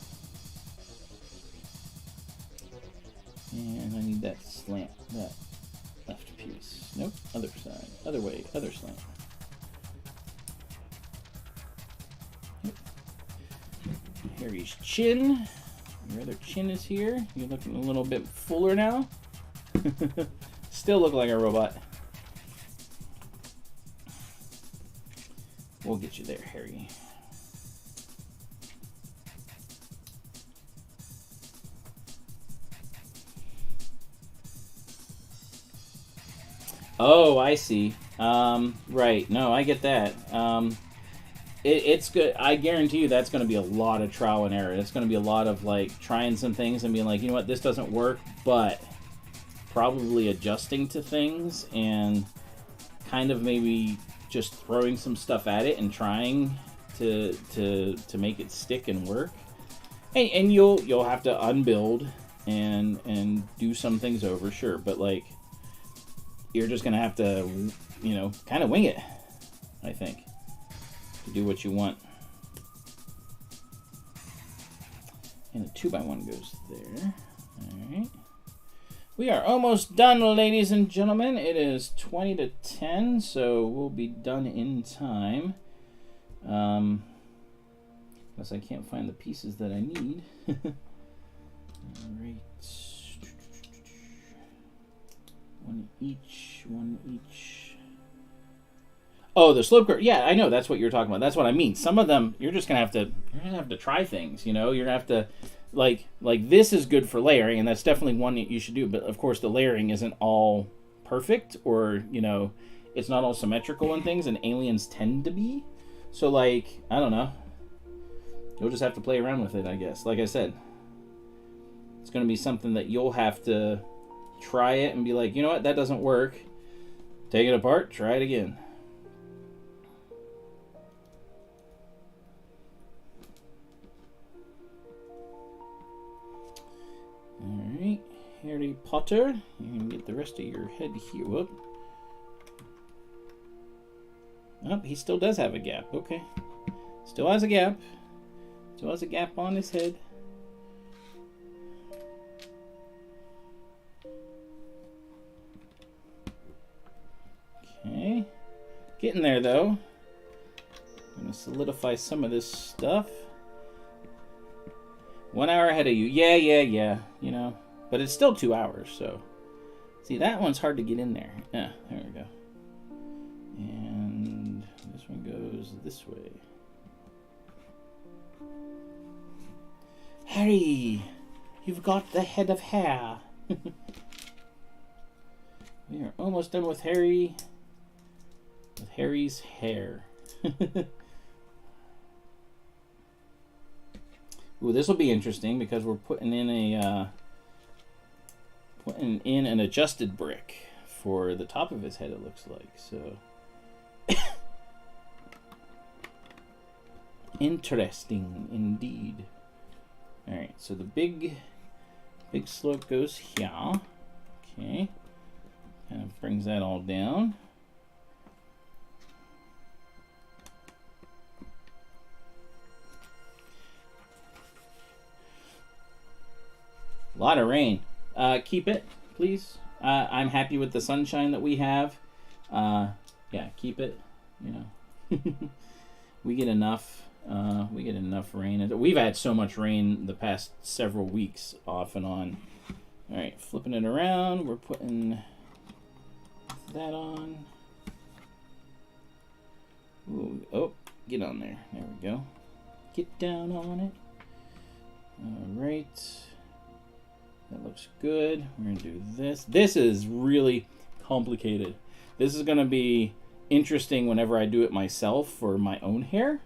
Speaker 1: And I need that slant, that left piece. Nope, other side, other way, other slant. Yep. Harry's chin. Your other chin is here. You're looking a little bit fuller now. Still look like a robot. We'll get you there, Harry. Oh, I see. Right. No, I get that. It's good. I guarantee you that's going to be a lot of trial and error. It's going to be a lot of like trying some things and being like, you know what, this doesn't work, but probably adjusting to things and kind of maybe just throwing some stuff at it and trying to make it stick and work. And you'll have to unbuild and do some things over, sure, but like you're just gonna have to, you know, kind of wing it, I think, to do what you want. And the 2x1 goes there. All right. We are almost done, ladies and gentlemen. It is 20 to 10, so we'll be done in time. Unless I can't find the pieces that I need. All right. One each. Oh, the slope curve. Yeah, I know. That's what you're talking about. That's what I mean. Some of them, you're just gonna have to try things. You know, you're gonna have to, like this is good for layering, and that's definitely one that you should do. But of course, the layering isn't all perfect, or you know, it's not all symmetrical and things. And aliens tend to be. So like, I don't know. You'll just have to play around with it, I guess. Like I said, it's gonna be something that you'll have to try it and be like, you know what, that doesn't work. Take it apart, try it again. Alright, Harry Potter. You can get the rest of your head here. Whoop. Oh, he still does have a gap. Okay. Still has a gap. Still has a gap on his head. Okay, getting there though. I'm gonna solidify some of this stuff. 1 hour ahead of you. Yeah. You know, but it's still 2 hours. So, see, that one's hard to get in there. Yeah, there we go. And this one goes this way. Harry, you've got the head of hair. We are almost done with Harry. With Harry's hair. Ooh, this will be interesting because we're putting in an adjusted brick for the top of his head, it looks like. So interesting indeed. All right, so the big slope goes here. Okay, kind of brings that all down. A lot of rain. Keep it, please. I'm happy with the sunshine that we have. Yeah, keep it. You know, we get enough. We get enough rain. We've had so much rain the past several weeks, off and on. All right, flipping it around. We're putting that on. Ooh, oh, get on there. There we go. Get down on it. All right. That looks good. We're going to do this. This is really complicated. This is going to be interesting whenever I do it myself for my own hair.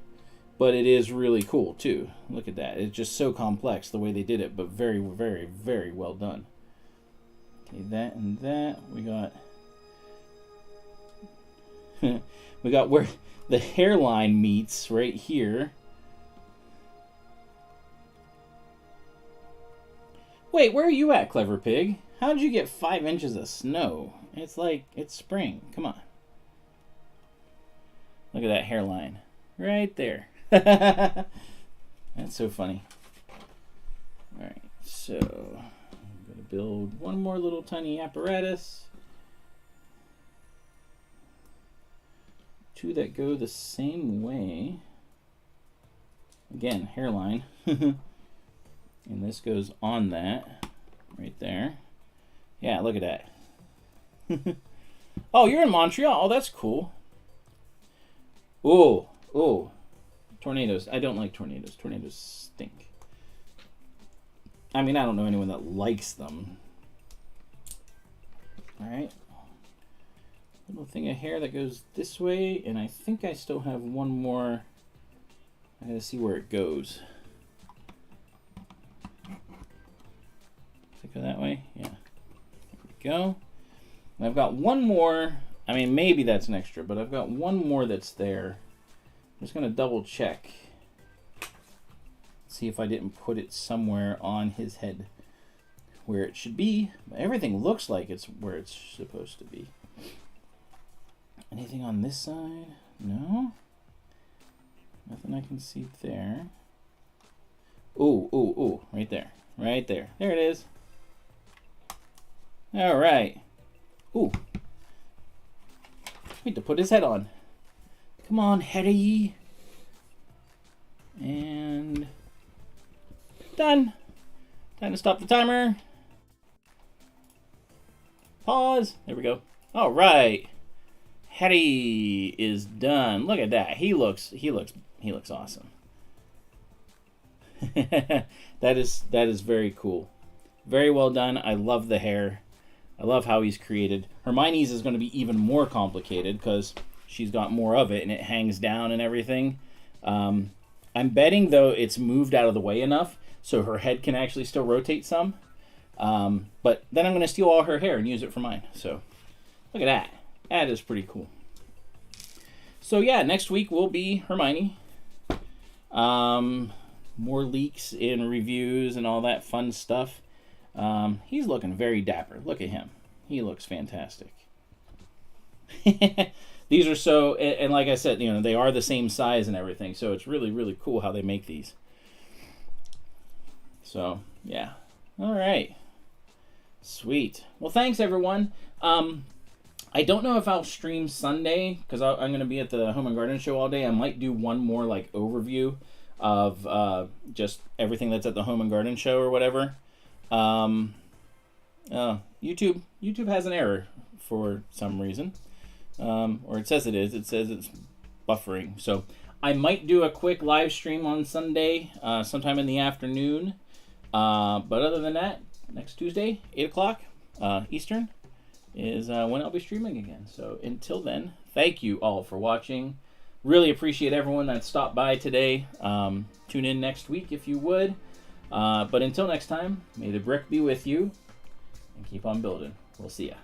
Speaker 1: But it is really cool, too. Look at that. It's just so complex the way they did it, but very, very, very well done. Okay, that and that. We got... we got where the hairline meets right here. Wait, where are you at, Clever Pig? How did you get 5 inches of snow? It's like, it's spring. Come on. Look at that hairline. Right there. That's so funny. Alright, so I'm going to build one more little tiny apparatus. 2 that go the same way. Again, hairline. And this goes on that, right there. Yeah, look at that. Oh, you're in Montreal. Oh, that's cool. Oh, oh. Tornadoes. I don't like tornadoes. Tornadoes stink. I mean, I don't know anyone that likes them. All right. Little thing of hair that goes this way, and I think I still have one more. I gotta see where it goes. Go that way, yeah. There we go. And I've got one more. I mean, maybe that's an extra, but I've got one more that's there. I'm just gonna double check. See if I didn't put it somewhere on his head where it should be. But everything looks like it's where it's supposed to be. Anything on this side? No. Nothing I can see there. Ooh, ooh, ooh! Right there, right there. There it is. All right. Ooh. Need to put his head on. Come on, Hetty. And done. Time to stop the timer. Pause. There we go. All right. Hetty is done. Look at that. He looks awesome. that is very cool. Very well done. I love the hair. I love how he's created. Hermione's is going to be even more complicated because she's got more of it and it hangs down and everything. I'm betting, though, it's moved out of the way enough so her head can actually still rotate some. But then I'm going to steal all her hair and use it for mine. So look at that. That is pretty cool. So yeah, next week will be Hermione. More leaks in reviews and all that fun stuff. He's looking very dapper. Look at him. He looks fantastic. These are so, and like I said, you know, they are the same size and everything, so it's really, really cool how they make these. So, yeah. All right. Sweet. Well, thanks, everyone. I don't know if I'll stream Sunday, because I'm going to be at the Home and Garden Show all day. I might do one more, like, overview of just everything that's at the Home and Garden Show or whatever. YouTube has an error for some reason, or it says it is. It says it's buffering. So I might do a quick live stream on Sunday, sometime in the afternoon. But other than that, next Tuesday, 8 o'clock Eastern, is when I'll be streaming again. So until then, thank you all for watching. Really appreciate everyone that stopped by today. Tune in next week if you would. But until next time, may the brick be with you, and keep on building. We'll see ya.